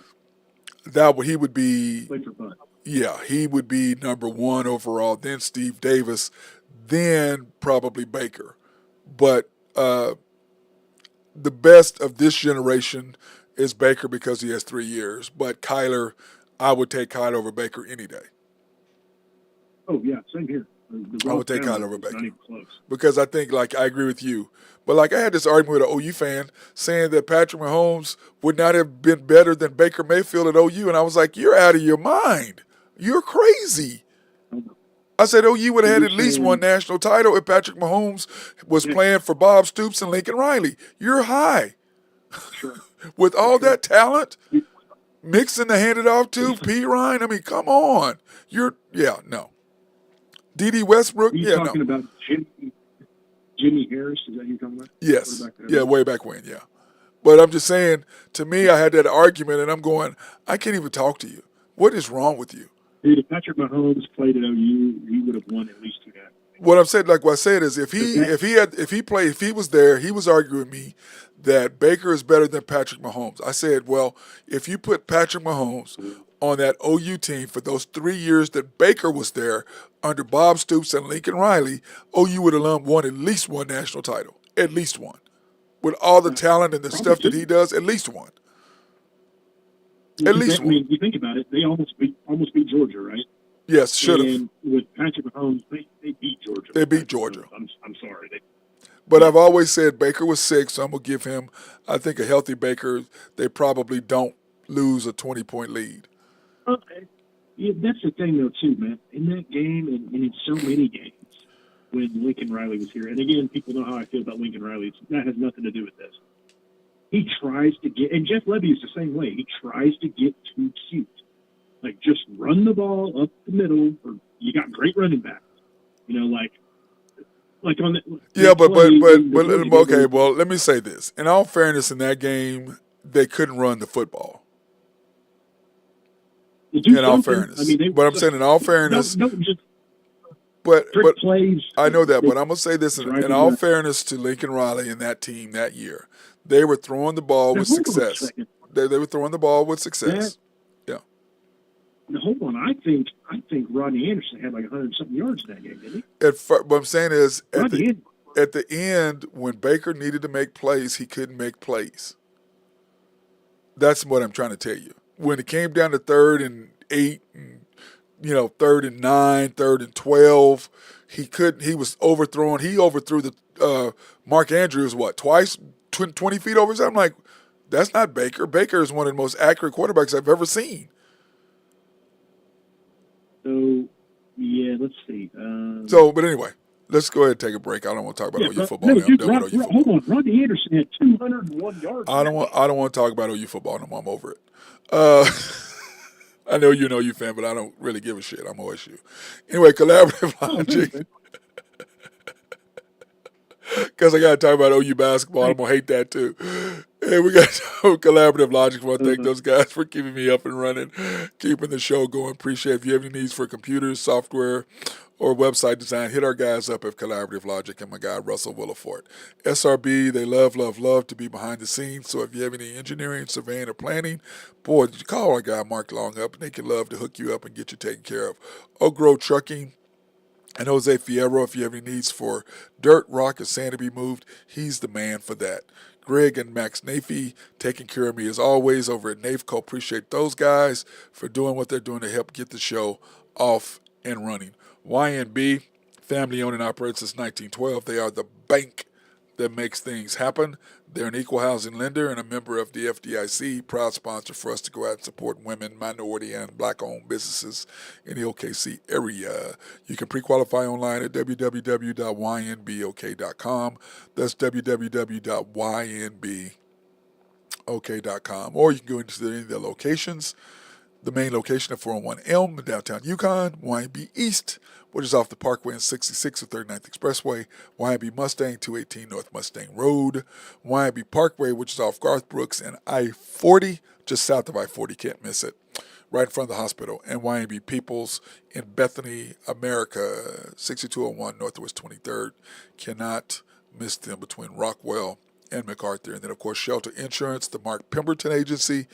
He would be. Played for fun. Yeah, he would be number 1 overall. Then Steve Davis, then probably Baker. But the best of this generation is Baker because he has 3 years. But Kyler, I would take Kyler over Baker any day. Oh yeah, same here. I would take Kyler over Not Baker even close. because I think, I agree with you. But I had this argument with an OU fan saying that Patrick Mahomes would not have been better than Baker Mayfield at OU, and I was like, "You're out of your mind. You're crazy." I said OU would have had at least 1 national title if Patrick Mahomes was playing for Bob Stoops and Lincoln Riley. You're high. Sure. With all that talent, Mixon to hand it off to, P. Ryan. I mean, come on. No. D.D. Westbrook, Are you talking about Jimmy Harris? Is that who you're talking about? Yes. Yeah, way back when, yeah. But I'm just saying, to me, I had that argument, and I'm going, I can't even talk to you. What is wrong with you? Dude, if Patrick Mahomes played at OU, he would have won at least 2 games. What I'm saying, what I said is, if he was there, he was arguing with me that Baker is better than Patrick Mahomes. I said, well, if you put Patrick Mahomes on that OU team for those 3 years that Baker was there under Bob Stoops and Lincoln Riley, OU would have won at least one national title. At least one. With all the talent and the Probably stuff that he two. does, at least one. At Because least I one. mean, you think about it, they almost beat Georgia, right? Yes, should have. And with Patrick Mahomes, they beat Georgia. They beat Georgia. I'm sorry. But I've always said Baker was sick, so I'm going to give him, I think a healthy Baker, they probably don't lose a 20-point lead. Okay. Yeah, that's the thing, though, too, man. In that game and in so many games when Lincoln Riley was here, and again, people know how I feel about Lincoln Riley. That has nothing to do with this. He tries to get, and Jeff Lebby is the same way. He tries to get too cute. Like, just run the ball up the middle, or you got great running backs. You know, like on the Yeah, but okay. game, Well, let me say this. In all fairness, in that game, they couldn't run the football. In all fairness, I mean, but I'm saying in all fairness, no, just but trick plays. I know that. But I'm gonna say this in all fairness to Lincoln Riley and that team that year, they were throwing the ball with success. They were throwing the ball with success. Yeah. Now, hold on, I think Rodney Anderson had like 100-something yards in that game, didn't he? What I'm saying is at the end when Baker needed to make plays, he couldn't make plays. That's what I'm trying to tell you. When it came down to 3rd and 8, and, 3rd and 9, 3rd and 12, he couldn't. He was overthrown. He overthrew the Mark Andrews twice, 20 feet over his head. I'm like, that's not Baker. Baker is one of the most accurate quarterbacks I've ever seen. So yeah, let's see. But anyway, let's go ahead and take a break. I don't want to talk about OU football. No, dude, hold on. Rodney Anderson had 201 yards. I don't want to talk about OU football no more. I'm over it. I know you're an OU fan, but I don't really give a shit. I'm OSU. Anyway, collaborative logic. Because I got to talk about OU basketball. I'm going to hate that too. And we got collaborative logic. I want to thank those guys for keeping me up and running, keeping the show going. Appreciate it. If you have any needs for computers, software, or website design, hit our guys up at Collaborative Logic and my guy Russell Willifort. SRB, they love to be behind the scenes. So if you have any engineering, surveying, or planning, boy, you call our guy Mark Long up and they can love to hook you up and get you taken care of. Oak Grove Trucking and Jose Fierro, if you have any needs for dirt, rock, or sand to be moved, he's the man for that. Greg and Max Nafee taking care of me as always over at Nafeco. Appreciate those guys for doing what they're doing to help get the show off and running. YNB, family owned and operated since 1912. They are the bank that makes things happen. They're an equal housing lender and a member of the FDIC, proud sponsor for us to go out and support women, minority, and black-owned businesses in the OKC area. You can pre-qualify online at www.ynbok.com. That's www.ynbok.com. Or you can go into any of their locations. The main location at 401 Elm in downtown Yukon, YNB East, which is off the Parkway and 66 or 39th Expressway, YNB Mustang, 218 North Mustang Road, YNB Parkway, which is off Garth Brooks and I-40, just south of I-40, can't miss it, right in front of the hospital, and YNB Peoples in Bethany, America, 6201 Northwest 23rd, cannot miss them between Rockwell and MacArthur. And then, of course, Shelter Insurance, the Mark Pemberton Agency,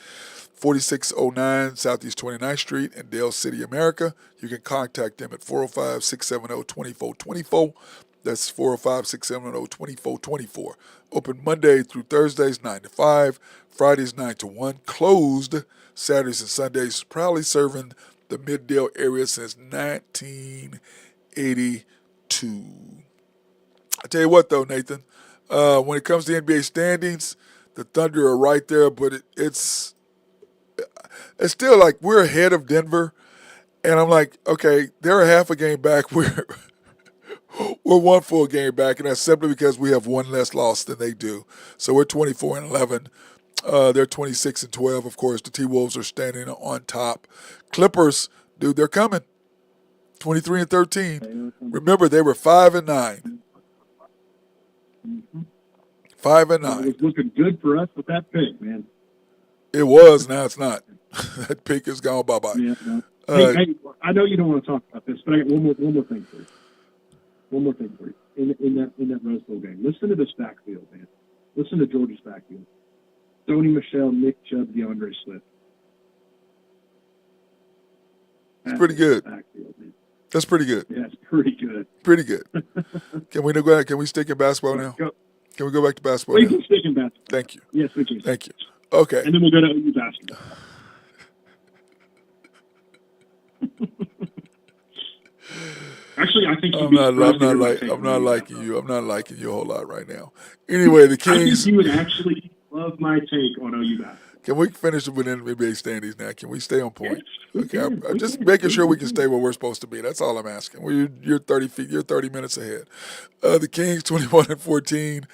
4609 Southeast 29th Street in Dale City, America. You can contact them at 405-670-2424. That's 405-670-2424. Open Monday through Thursdays, 9 to 5. Fridays, 9 to 1. Closed Saturdays and Sundays. Proudly serving the Mid-Dale area since 1982. I tell you what, though, Nathan. When it comes to NBA standings, the Thunder are right there, but it's still like we're ahead of Denver, and I'm like, okay, they're a half a game back. We're one full game back, and that's simply because we have one less loss than they do. So we're 24-11. They're 26-12. Of course, the T-Wolves are standing on top. Clippers, dude, they're coming. 23-13. Remember, they were 5-9. 5-9. It was looking good for us with that pick, man. It was. Now it's not. That pick is gone. Bye-bye. Yeah, no. Hey, I know you don't want to talk about this, but I got one more thing for you. One more thing for you. In that Rose Bowl game, listen to this backfield, man. Listen to Georgia's backfield. Sony Michel, Nick Chubb, DeAndre Swift. It's pretty good. Backfield, man. That's pretty good. Yeah, it's pretty good. Pretty good. Can we go ahead? Can we stick in basketball now? Go. Can we go back to basketball We now? can stick in basketball. Thank you. Yes, we can. Thank you. Okay. And then we'll go to OU basketball. Actually, I think I'm not liking you. I'm not liking you a whole lot right now. Anyway, the I think Kings. you would actually love my take on OU basketball. Can we finish with NBA standings now? Can we stay on point? Yes, Okay, can. I'm just can. making sure we can stay where we're supposed to be. That's all I'm asking. Well, you're 30 feet. You're 30 minutes ahead. The Kings 21-14,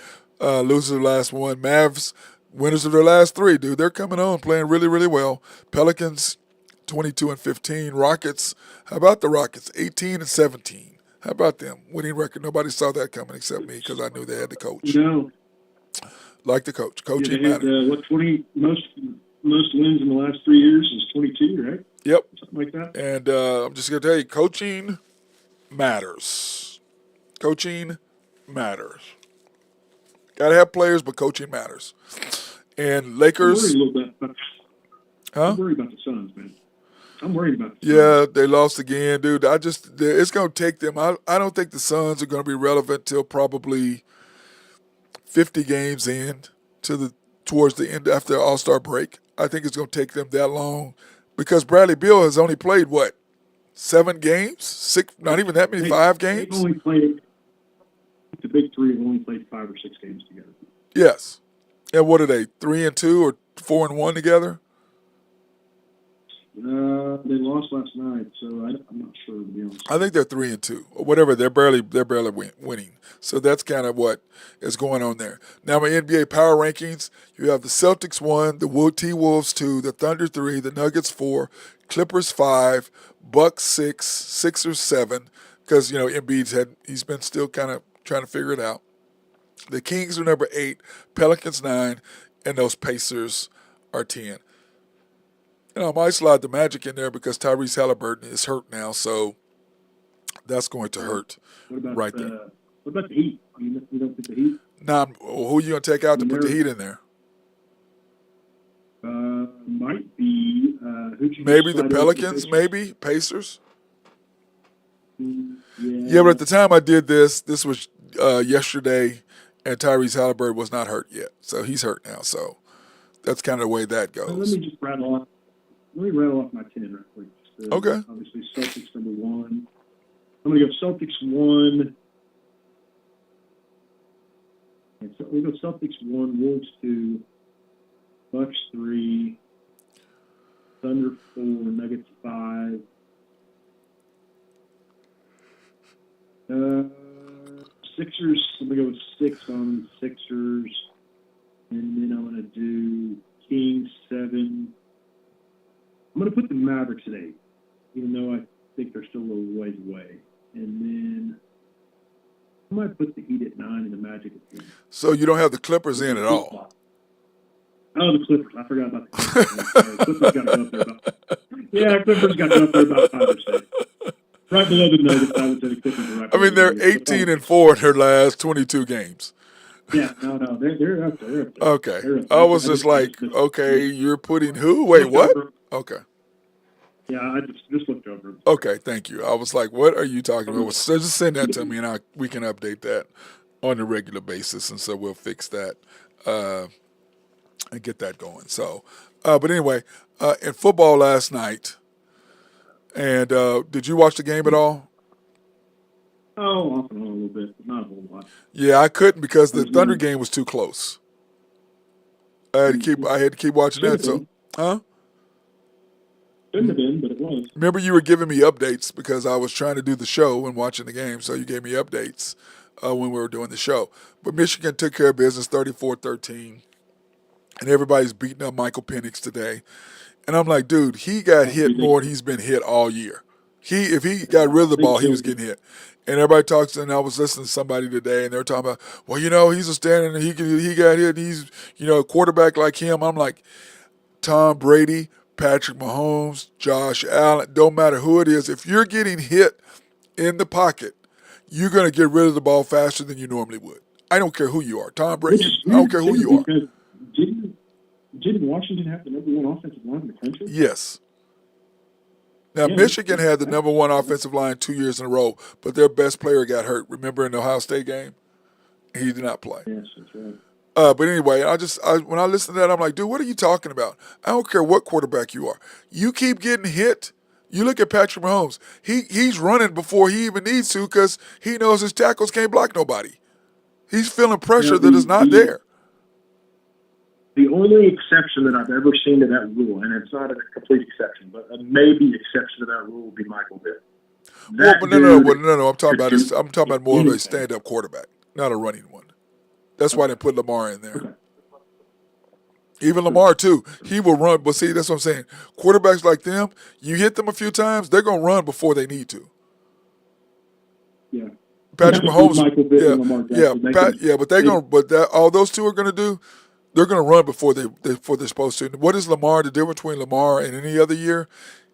losers of the last one. Mavs winners of their last three. Dude, they're coming on, playing really, really well. Pelicans 22-15. Rockets. How about the Rockets? 18-17. How about them? Winning record. Nobody saw that coming except me because I knew they had the coach. No. Like the coach. Coaching They had, matters. 20 most wins in the last 3 years is 22, right? Yep. Something like that. And I'm just going to tell you, coaching matters. Coaching matters. Got to have players, but coaching matters. And I'm Lakers. worried a little bit. But Huh? I'm worried about the Suns, man. I'm worried about the Suns. Yeah, they lost again, dude. It's going to take them. I don't think the Suns are going to be relevant till probably 50 games in towards the end after the All-Star break. I think it's going to take them that long because Bradley Beal has only played, 7 games? 6, not even that many, 5 games? They've only played, the big three have only played 5 or 6 games together. Yes. And what are they, 3-2 or 4-1 together? They lost last night, so I'm not sure, to be honest. I think they're 3-2 or whatever. They're barely winning. So that's kind of what is going on there. Now, my NBA power rankings: you have the Celtics 1, the T-Wolves 2, the Thunder 3, the Nuggets 4, Clippers 5, Bucks 6, Sixers 7. Because he's been still kind of trying to figure it out. The Kings are number 8, Pelicans 9, and those Pacers are 10. I might slide the Magic in there because Tyrese Halliburton is hurt now, so that's going to hurt right there. What about the Heat? You don't think the Heat? Now, who are you going to take out to put the Heat in there? Might be. Maybe the Pelicans, maybe Pacers. Yeah, but at the time I did this was yesterday, and Tyrese Halliburton was not hurt yet, so he's hurt now. So that's kind of the way that goes. Let me just rattle off. Let me rattle off my 10 real quick. Okay. Obviously, Celtics number 1. I'm going to go Celtics 1. And so we go Celtics 1, Wolves 2, Bucks 3, Thunder 4, Nuggets 5. Sixers, I'm going to go with 6 on Sixers. And then I'm going to do Kings 7. I'm going to put the Mavericks at 8, even though I think they're still a little ways away. And then I might put the Heat at 9 and the Magic at 10. So you don't have the Clippers in at all? Oh, the Clippers. I forgot about the Clippers. Clippers got to go up there about, Clippers got to go up there about 5 or 6. Right below the Nuggets, I would say the Clippers are right below they're the Nuggets. 18-4 in their last 22 games. Yeah, no, they're up there. Okay. They're up there. I was just like, okay, you're putting who? Wait, what? Okay. Yeah, I just looked over. Okay, thank you. I was like, what are you talking about? So just send that to me, and we can update that on a regular basis, and so we'll fix that and get that going. So, but anyway, in football last night, and did you watch the game at all? Oh, off and on a little bit, but not a whole lot. Yeah, I couldn't because the Thunder game was too close. I had to keep watching that. So, huh? Couldn't have been, but it was. Remember, you were giving me updates because I was trying to do the show and watching the game, so you gave me updates when we were doing the show. But Michigan took care of business, 34-13, and everybody's beating up Michael Penix today. And I'm like, dude, he got hit more than he's been hit all year. If he got rid of the ball, he was getting hit. And everybody talks, and I was listening to somebody today, and they're talking about, well, he's a standing, and he got hit, and he's, a quarterback like him. I'm like, Tom Brady, Patrick Mahomes, Josh Allen, don't matter who it is. If you're getting hit in the pocket, you're going to get rid of the ball faster than you normally would. I don't care who you are. Tom Brady, I don't care who you are. Didn't Washington have the number 1 offensive line in the country? Yes. Now, Yeah, Michigan had the number one offensive line 2 years in a row, but their best player got hurt. Remember in the Ohio State game? He did not play. yes, that's right. But anyway, when I listen to that, I'm like, dude, what are you talking about? I don't care what quarterback you are. You keep getting hit. You look at Patrick Mahomes. He's running before he even needs to because he knows his tackles can't block nobody. He's feeling pressure that is not there. The only exception that I've ever seen to that rule, and it's not a complete exception, but a maybe exception to that rule would be Michael Vick. No. I'm talking about this. I'm talking about more of a stand-up quarterback, not a running one. That's why they put Lamar in there. Okay. Even Lamar too. He will run, but see, that's what I'm saying. Quarterbacks like them, you hit them a few times, they're gonna run before they need to. Yeah. Patrick Mahomes, but all those two are gonna do. They're gonna run before they're supposed to. What is Lamar? The difference between Lamar and any other year,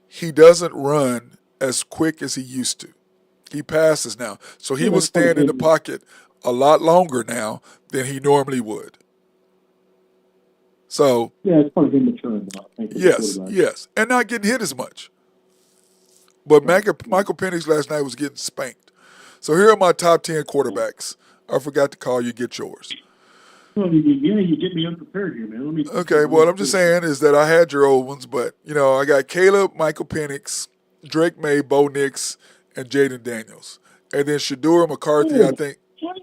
he doesn't run as quick as he used to. He passes now, so he will stand in the pocket a lot longer now than he normally would. So yeah, it's part of him maturing. Yes, and not getting hit as much. But Michael Penix last night was getting spanked. So here are my top 10 quarterbacks. I forgot to call you. Get yours. Well, you get me unprepared here, man. Okay, what I'm just saying is that I had your old ones, but, I got Caleb, Michael Penix, Drake May, Bo Nix, and Jaden Daniels. And then Shador McCarthy, I think. What?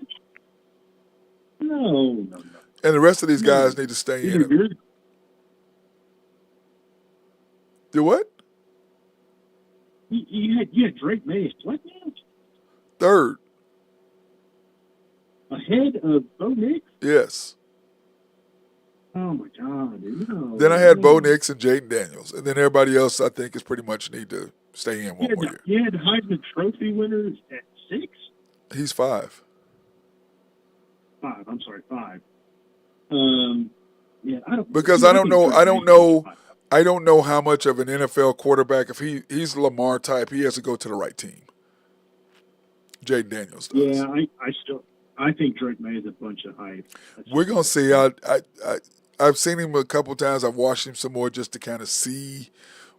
No. And the rest of these guys need to stay in. Do what? You had Drake May. What now? Third. Ahead of Bo Nix? Yes. Oh, my God. No. Then I had Bo Nix and Jaden Daniels. And then everybody else, I think, is pretty much need to stay in one more year. You had Heisman Trophy winners at 6? He's 5. 5. I'm sorry, 5. Yeah, I don't know how much of an NFL quarterback, if he's Lamar type, he has to go to the right team. Jaden Daniels does. Yeah, I think Drake May is a bunch of hype. We're gonna see. I've seen him a couple times. I've watched him some more just to kind of see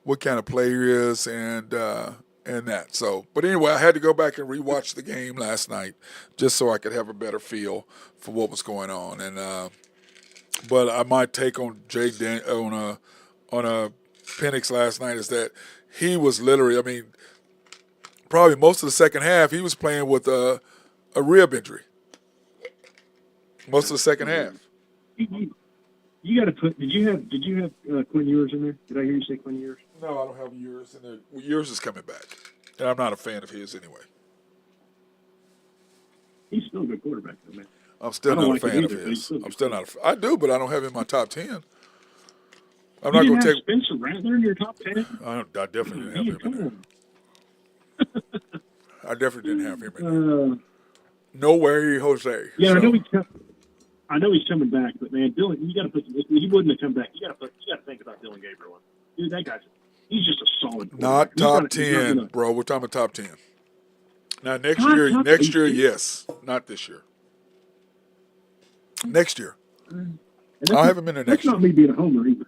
what kind of player he is and that. So, but anyway, I had to go back and rewatch the game last night just so I could have a better feel for what was going on. And but my take on on a Penix last night is that he was literally, probably most of the second half he was playing with a rib injury. Most of the second half. You got to put. Did you have Quinn Ewers in there? Did I hear you say Quinn Ewers? No, I don't have Ewers in there. Ewers is coming back, and I'm not a fan of his anyway. He's still a good quarterback, though, man. I'm still not a fan of his. I'm still not. I do, but I don't have him in my top 10. I'm not going to take Spencer Rattler in your top 10. I definitely didn't have him in there. I definitely didn't have him in there. No way, Jose. Yeah, so. I know he's coming back, but man, Dylan, you got to put. If he wouldn't have come back, you got to think about Dylan Gabriel. Dude, that he's just a solid. Not top 10, bro. We're talking about top 10. Now next year, yes. Not this year. Next year. I'll have him in there next year. That's not me being a homer either.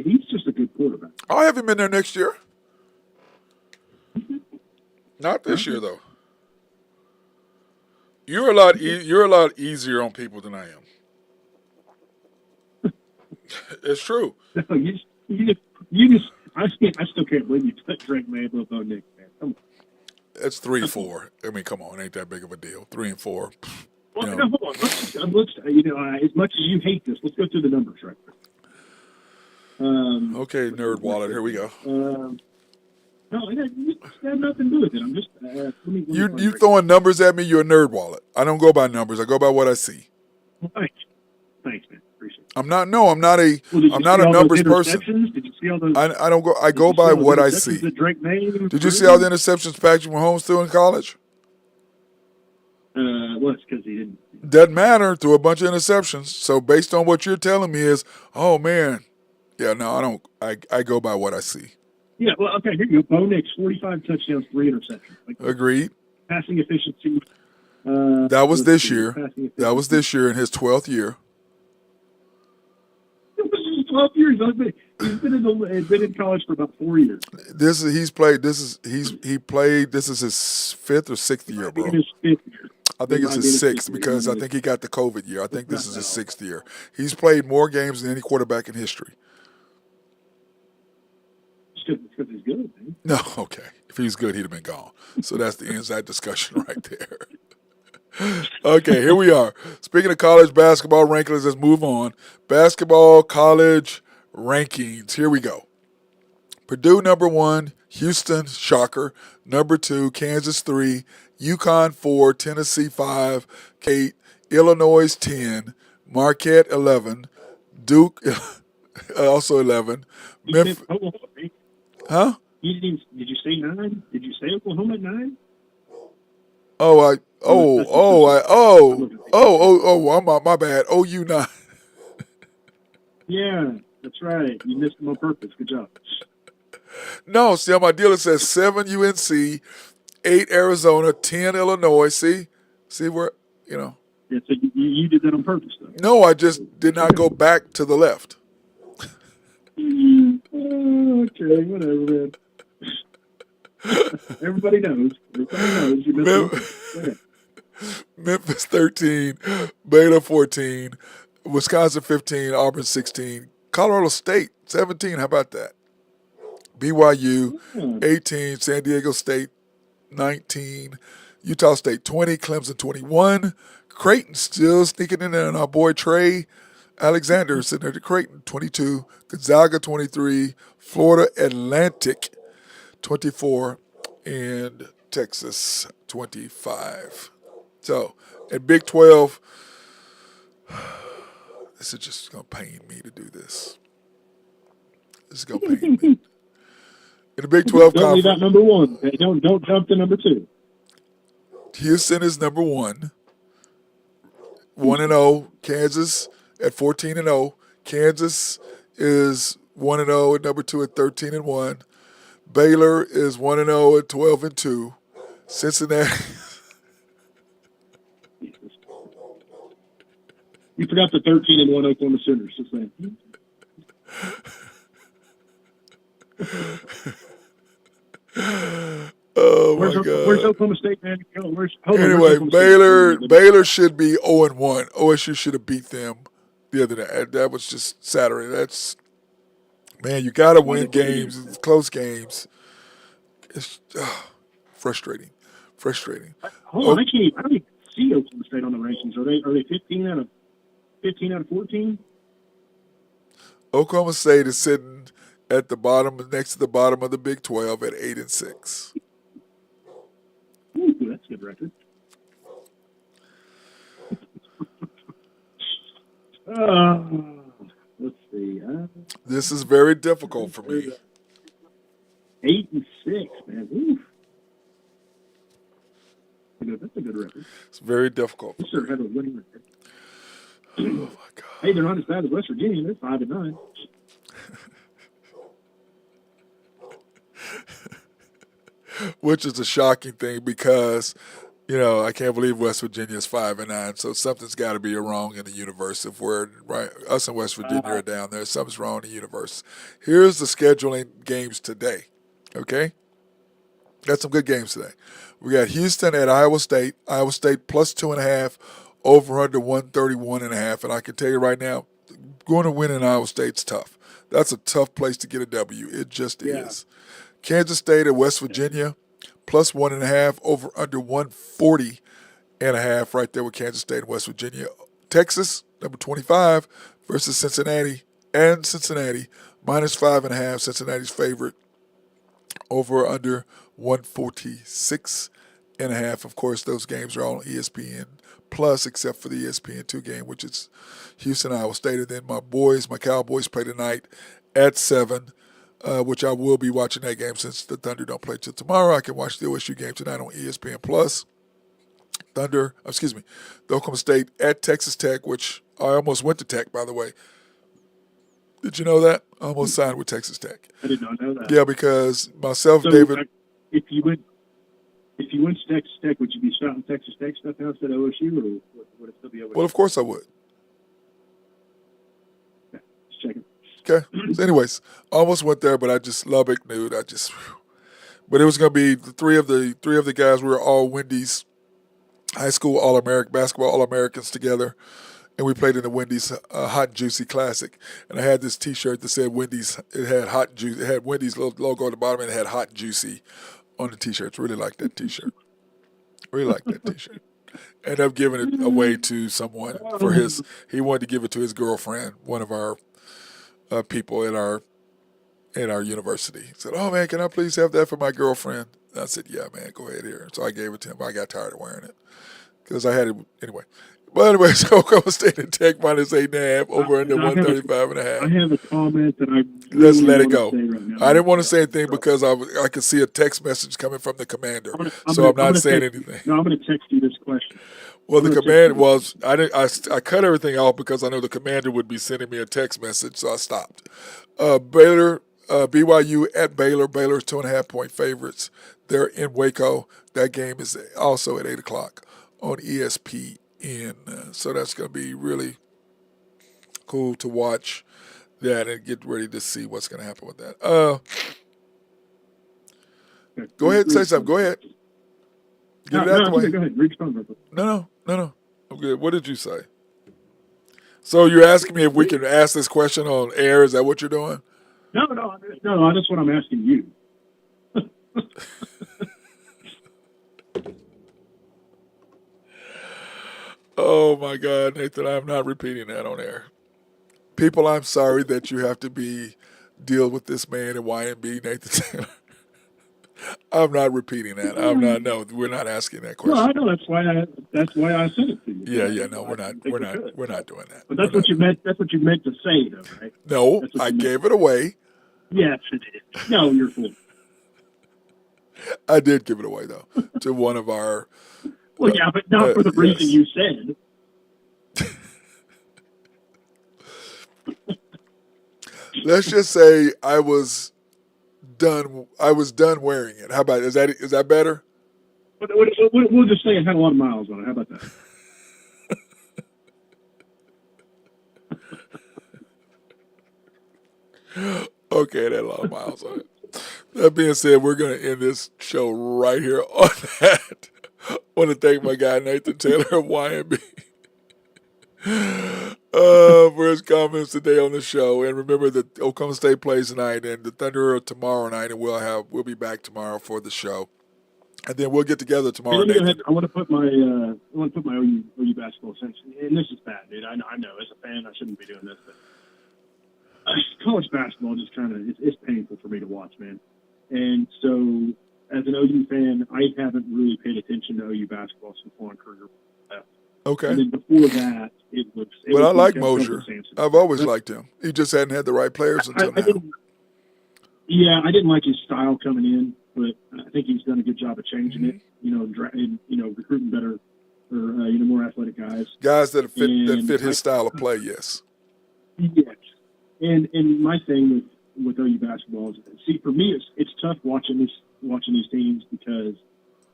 He's just a good quarterback. I'll have him in there next year. Not this year, though. You're a lot easier on people than I am. It's true. No, you just. I still can't believe you put Drake May above Bo Nix, man. Come on. It's 3 and 4. Come on, ain't that big of a deal. 3 and 4. Well, no, hold on. As much as you hate this, let's go through the numbers right there. Okay, nerd wallet. Here we go. No, it has nothing to do with it. I'm just you throwing numbers at me. You're a nerd wallet. I don't go by numbers. I go by what I see. Well, thanks, man. Appreciate it. I'm not a numbers person. Did you see all those? I don't go. I go by what I see. Did you see all the interceptions Patrick Mahomes threw in college? Well, it's because he didn't. Doesn't matter. Threw a bunch of interceptions. So based on what you're telling me is, oh man, yeah, no, I don't. I go by what I see. Yeah, well, okay, here you go. Bo Nix, 45 touchdowns, 3 interceptions. Agreed. Passing efficiency. That was this year. That was this year in his 12th year. It was his 12 years. He's been in college for about 4 years. This is his fifth or sixth year, Might be in bro. his fifth year. I think He it's might be in his his fifth sixth year. because I think he got the COVID year. I think this is his sixth year. He's played more games than any quarterback in history. It's because he's good, man. No, okay. If he's good, he'd have been gone. So that's the inside discussion right there. Okay, here we are. Speaking of college basketball rankings, let's move on. Basketball college rankings. Here we go. Purdue number 1, Houston, shocker. Number 2, Kansas 3, UConn 4, Tennessee 5, 8, Illinois 10, Marquette 11, Duke also 11. Memphis, huh? Did you say 9? Did you say Oklahoma at 9? My bad. OU 9. Yeah, that's right. You missed them on purpose. Good job. No, see, on my deal it says 7 UNC, 8 Arizona, 10 Illinois. See where, Yeah, so you did that on purpose, though. No, I just did not go back to the left. Okay, whatever, man. Everybody knows. You missed Memphis 13, Baylor 14, Wisconsin 15, Auburn 16, Colorado State 17. How about that? BYU 18, San Diego State 19, Utah State 20, Clemson 21, Creighton still sneaking in there, and our boy Trey Alexander sitting there to Creighton 22, Gonzaga 23, Florida Atlantic 24, and Texas 25. So, at Big 12, this is just going to pain me to do this. This is going to pain me. In the Big 12 don't leave conference, out number 1. Hey, don't jump to number 2. Houston is number 1. 1-0. Kansas at 14-0. Kansas is 1-0 at number 2 at 13-1. Baylor is 1-0 at 12-2. Cincinnati. You forgot the 13-1 Oklahoma Sooners. Just saying. Oh my God! Where's Oklahoma State, man? Anyway, Baylor should be 0-1. OSU should have beat them the other day. That was just Saturday. Man, you got to win games. It's close games. It's frustrating. Hold on, I don't even see Oklahoma State on the rankings. Are they 15 out of 14? Oklahoma State is sitting at the bottom, next to the bottom of the Big 12 at 8-6. Ooh, that's a good record. Let's see. This is very difficult for me. 8-6, man. Oof. That's a good record. It's very difficult. They should have a winning record. Oh my God. Hey, they're not as bad as West Virginia. They're 5-9. Which is a shocking thing because, I can't believe West Virginia is 5-9. So something's got to be wrong in the universe. If us in West Virginia are down there, something's wrong in the universe. Here's the scheduling games today. Okay, got some good games today. We got Houston at Iowa State. Iowa State plus 2.5, over under 131.5. And I can tell you right now, going to win in Iowa State's tough. That's a tough place to get a W. It just is. Kansas State at West Virginia, plus 1.5, over under 140.5, right there with Kansas State and West Virginia. Texas, number 25, versus Cincinnati, minus 5.5. Cincinnati's favorite, over under 146.5. Of course, those games are all on ESPN Plus, except for the ESPN2 game, which is Houston, Iowa State. And then my Cowboys play tonight at 7. Which I will be watching that game since the Thunder don't play till tomorrow. I can watch the OSU game tonight on ESPN Plus. The Oklahoma State at Texas Tech, which I almost went to Tech, by the way. Did you know that? I almost signed with Texas Tech. I did not know that. Yeah, because myself, so, David. If you went to Texas Tech, would you be shouting Texas Tech stuff now instead of OSU, or would it still be OSU? Well, of course I would. Okay, just checking. Okay. So anyways, almost went there, but I just Lubbock, dude. But it was gonna be the three of the guys. We were all Wendy's high school All American basketball All Americans together, and we played in the Wendy's Hot and Juicy Classic. And I had this T-shirt that said Wendy's. It had hot juice. It had Wendy's logo at the bottom, and it had Hot and Juicy on the T-shirts. Really liked that T-shirt. Really liked that T-shirt. Ended up giving it away to someone for his. He wanted to give it to his girlfriend, one of our people at our university. He said, "Oh man, can I please have that for my girlfriend?" And I said, "Yeah, man, go ahead here." So I gave it to him. I got tired of wearing it because I had it anyway. But anyway, so Oklahoma State and Tech minus 8.5 over into 135.5. I have a comment that I Let's really let it want go. to say right now. I didn't want to say anything because I could see a text message coming from the commander, so I'm not saying anything. No, I'm going to text you this question. Well, the commander was I cut everything off because I know the commander would be sending me a text message, so I stopped. Baylor, BYU at Baylor. Baylor's 2.5-point favorites. They're in Waco. That game is also at 8:00 on ESPN. So that's going to be really cool to watch that and get ready to see what's going to happen with that. Go ahead and say something. Go ahead. Get it out the way. Go ahead. Reach phone. No. I'm good. What did you say? So you're asking me if we can ask this question on air? Is that what you're doing? No. That's what I'm asking you. Oh my God, Nathan! I'm not repeating that on air. People, I'm sorry that you have to deal with this man at YMB, Nathan Taylor. I'm not repeating that. I'm not. No, we're not asking that question. No, I know. That's why I said it to you. Yeah. No, we're not doing that. But that's what you meant. That's what you meant to say, though, right? No, I gave it away. Yes, it did. No, you're full. I did give it away though to one of our. Well, yeah, but not for the reason you said. Let's just say I was done wearing it. How about is that better? But we'll just say it had a lot of miles on it. How about that? Okay, it had a lot of miles on it. That being said, we're going to end this show right here on that. I want to thank my guy Nathan Taylor of YMB for his comments today on the show. And remember that Oklahoma State plays tonight and the Thunder are tomorrow night, and we'll be back tomorrow for the show. And then we'll get together tomorrow. I want to put my OU basketball sense, and this is bad, dude. I know as a fan I shouldn't be doing this, but college basketball just kind of it's painful for me to watch, man. And so, as an OU fan, I haven't really paid attention to OU basketball since Juan Kruger left. Okay. And then before that, it was. But I like Mosier. I've always liked him. He just hadn't had the right players until now. I didn't like his style coming in, but I think he's done a good job of changing it. Recruiting better or more athletic guys. Guys that fit his style of play. Yes. Yes. And my thing with OU basketball is, see, for me, it's tough watching these teams because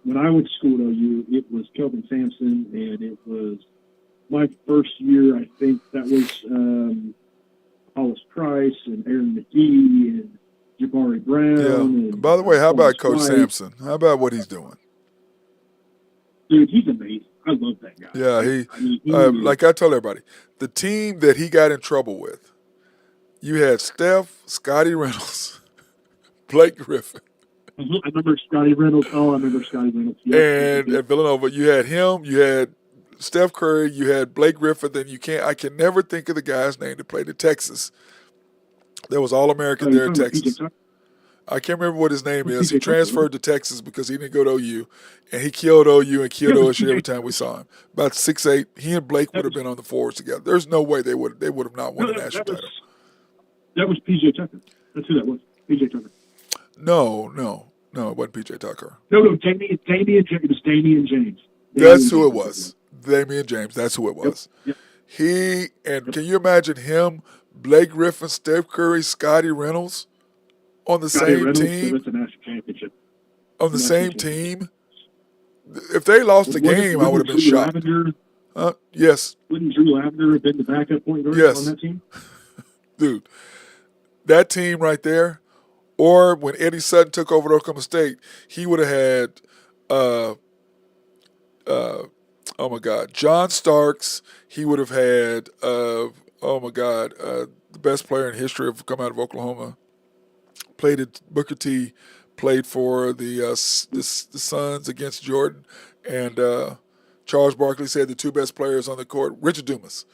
when I went to school at OU, it was Kelvin Sampson, and it was my first year. I think that was Hollis Price and Aaron McGee and Jabari Brown. Yeah. And by the way, how about Coach Sampson? How about what he's doing? Dude, he's amazing. I love that guy. Yeah, like I told everybody, the team that he got in trouble with. You had Steph, Scotty Reynolds, Blake Griffin. I remember Scotty Reynolds. Oh, I remember Scotty Reynolds. And at Villanova, you had him, you had Steph Curry, you had Blake Griffin. Then I can never think of the guy's name that played at Texas. There was All-American there at Texas. I can't remember what his name is. He transferred to Texas because he didn't go to OU, and he killed OU and killed OSU every time we saw him. About 6'8", he and Blake would have been on the forwards together. There's no way they would have not won a national title. That was P.J. Tucker. That's who that was. P.J. Tucker. No, it wasn't P.J. Tucker. No, Damian James. It was Damian James. That's who it was. Damian James. That's who it was. Yep. Can you imagine him, Blake Griffin, Steph Curry, Scotty Reynolds on the same team? That's a national championship. On the same team? If they lost the game, I would have been shocked. Yes. Wouldn't Drew Lavender have been the backup point guard on that team? Dude, That team right there, or when Eddie Sutton took over at Oklahoma State, he would have had, uh, uh, oh my God, John Starks. He would have had, oh my God, the best player in history of come out of Oklahoma. Played at Booker T. Played for the Suns against Jordan, and Charles Barkley said the two best players on the court. Richard Dumas.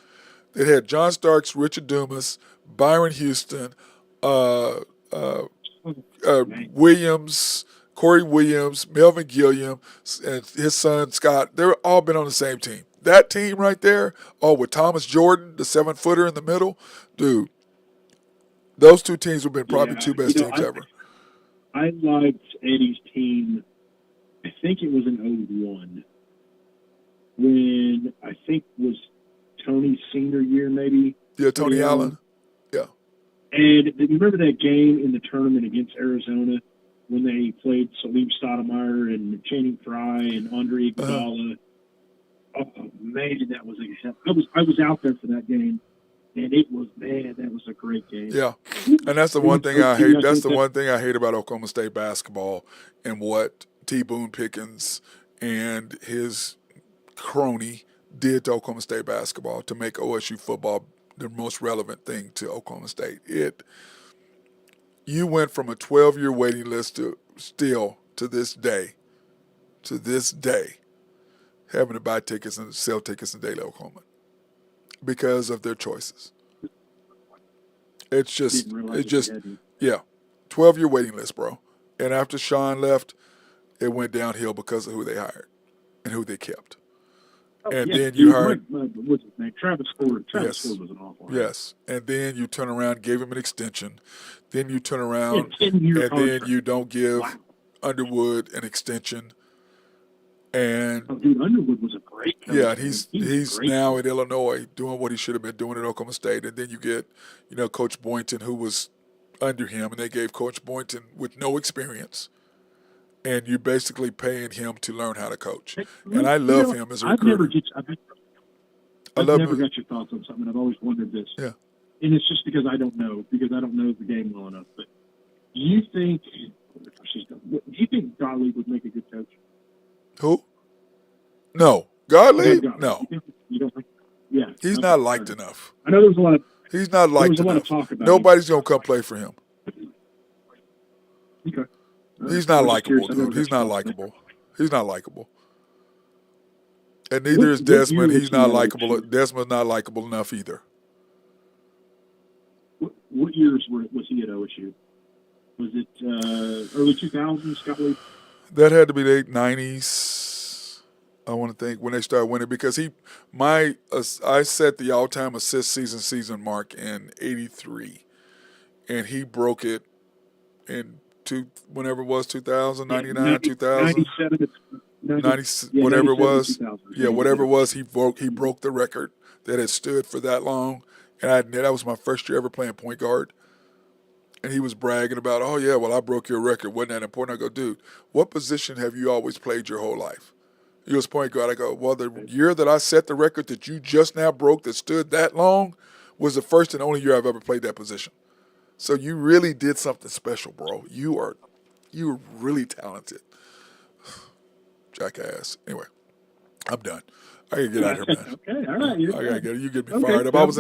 It had John Starks, Richard Dumas, Byron Houston, uh, uh, Williams, Corey Williams, Melvin Gilliam, and his son Scott. They've all been on the same team. That team right there, with Thomas Jordan, the 7-footer in the middle, dude. Those two teams have been probably Yeah, two best teams ever. I liked Eddie's team. I think it was in '01 when I think was Tony's senior year, maybe. Yeah, Tony Allen. Yeah. And you remember that game in the tournament against Arizona when they played Salim Stoudemire and Channing Frye and Andre Iguodala? Oh man, that was I was out there for that game. And it was, man, that was a great game. Yeah, and that's the one thing I hate. That's the one thing I hate about Oklahoma State basketball and what T. Boone Pickens and his crony did to Oklahoma State basketball to make OSU football the most relevant thing to Oklahoma State. You went from a 12-year waiting list to this day, having to buy tickets and sell tickets in Daly, Oklahoma, because of their choices. It's just, 12-year waiting list, bro. And after Sean left, it went downhill because of who they hired and who they kept. Then you hired, what's his name? Travis Ford. Travis Ford was an awful one. Yes, and then you turn around, gave him an extension. Then you turn around, and then you don't give Underwood an extension. And dude, Underwood was a great coach. Yeah, he's now in Illinois doing what he should have been doing at Oklahoma State. And then you get, Coach Boynton, who was under him, and they gave Coach Boynton with no experience. And you're basically paying him to learn how to coach. And I love him as a recruiter. I've never got your thoughts on something. I've always wondered this. Yeah. And it's just because I don't know the game well enough. But do you think Gottlieb would make a good coach? Who? No. Gottlieb? No. You don't think? Yeah. He's not liked enough. I know there's a lot of. He's not liked enough. Talk about Nobody's going to come play for him. Okay. He's not likable, dude. He's not likable. He's not likable. And neither is Desmond. He's not likable. Desmond's not likable enough either. What years was he at OSU? Was it early 2000s, Gottlieb? That had to be the late 90s, I want to think, when they started winning. Because I set the all-time assist season mark in 83. And he broke it in whenever it was, 2000, 99, 2000. 97, whatever it was. 2000. Yeah, whatever it was, he broke the record that had stood for that long. And that was my first year ever playing point guard. And he was bragging about, oh, yeah, well, I broke your record. Wasn't that important? I go, dude, what position have you always played your whole life? He was point guard. I go, well, the year that I set the record that you just now broke that stood that long was the first and only year I've ever played that position. So you really did something special, bro. You were really talented. Jackass. Anyway, I'm done. I gotta get out of here, man. Okay, all right. I gotta get. You get me fired up. I was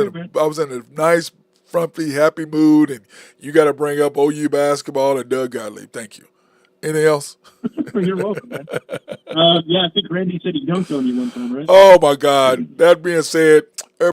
in a nice, frumpy, happy mood, and you got to bring up OU basketball and Doug Gottlieb. Thank you. Anything else? You're welcome, man. Yeah, I think Randy said he dunked on you one time, right? Oh my God. That being said,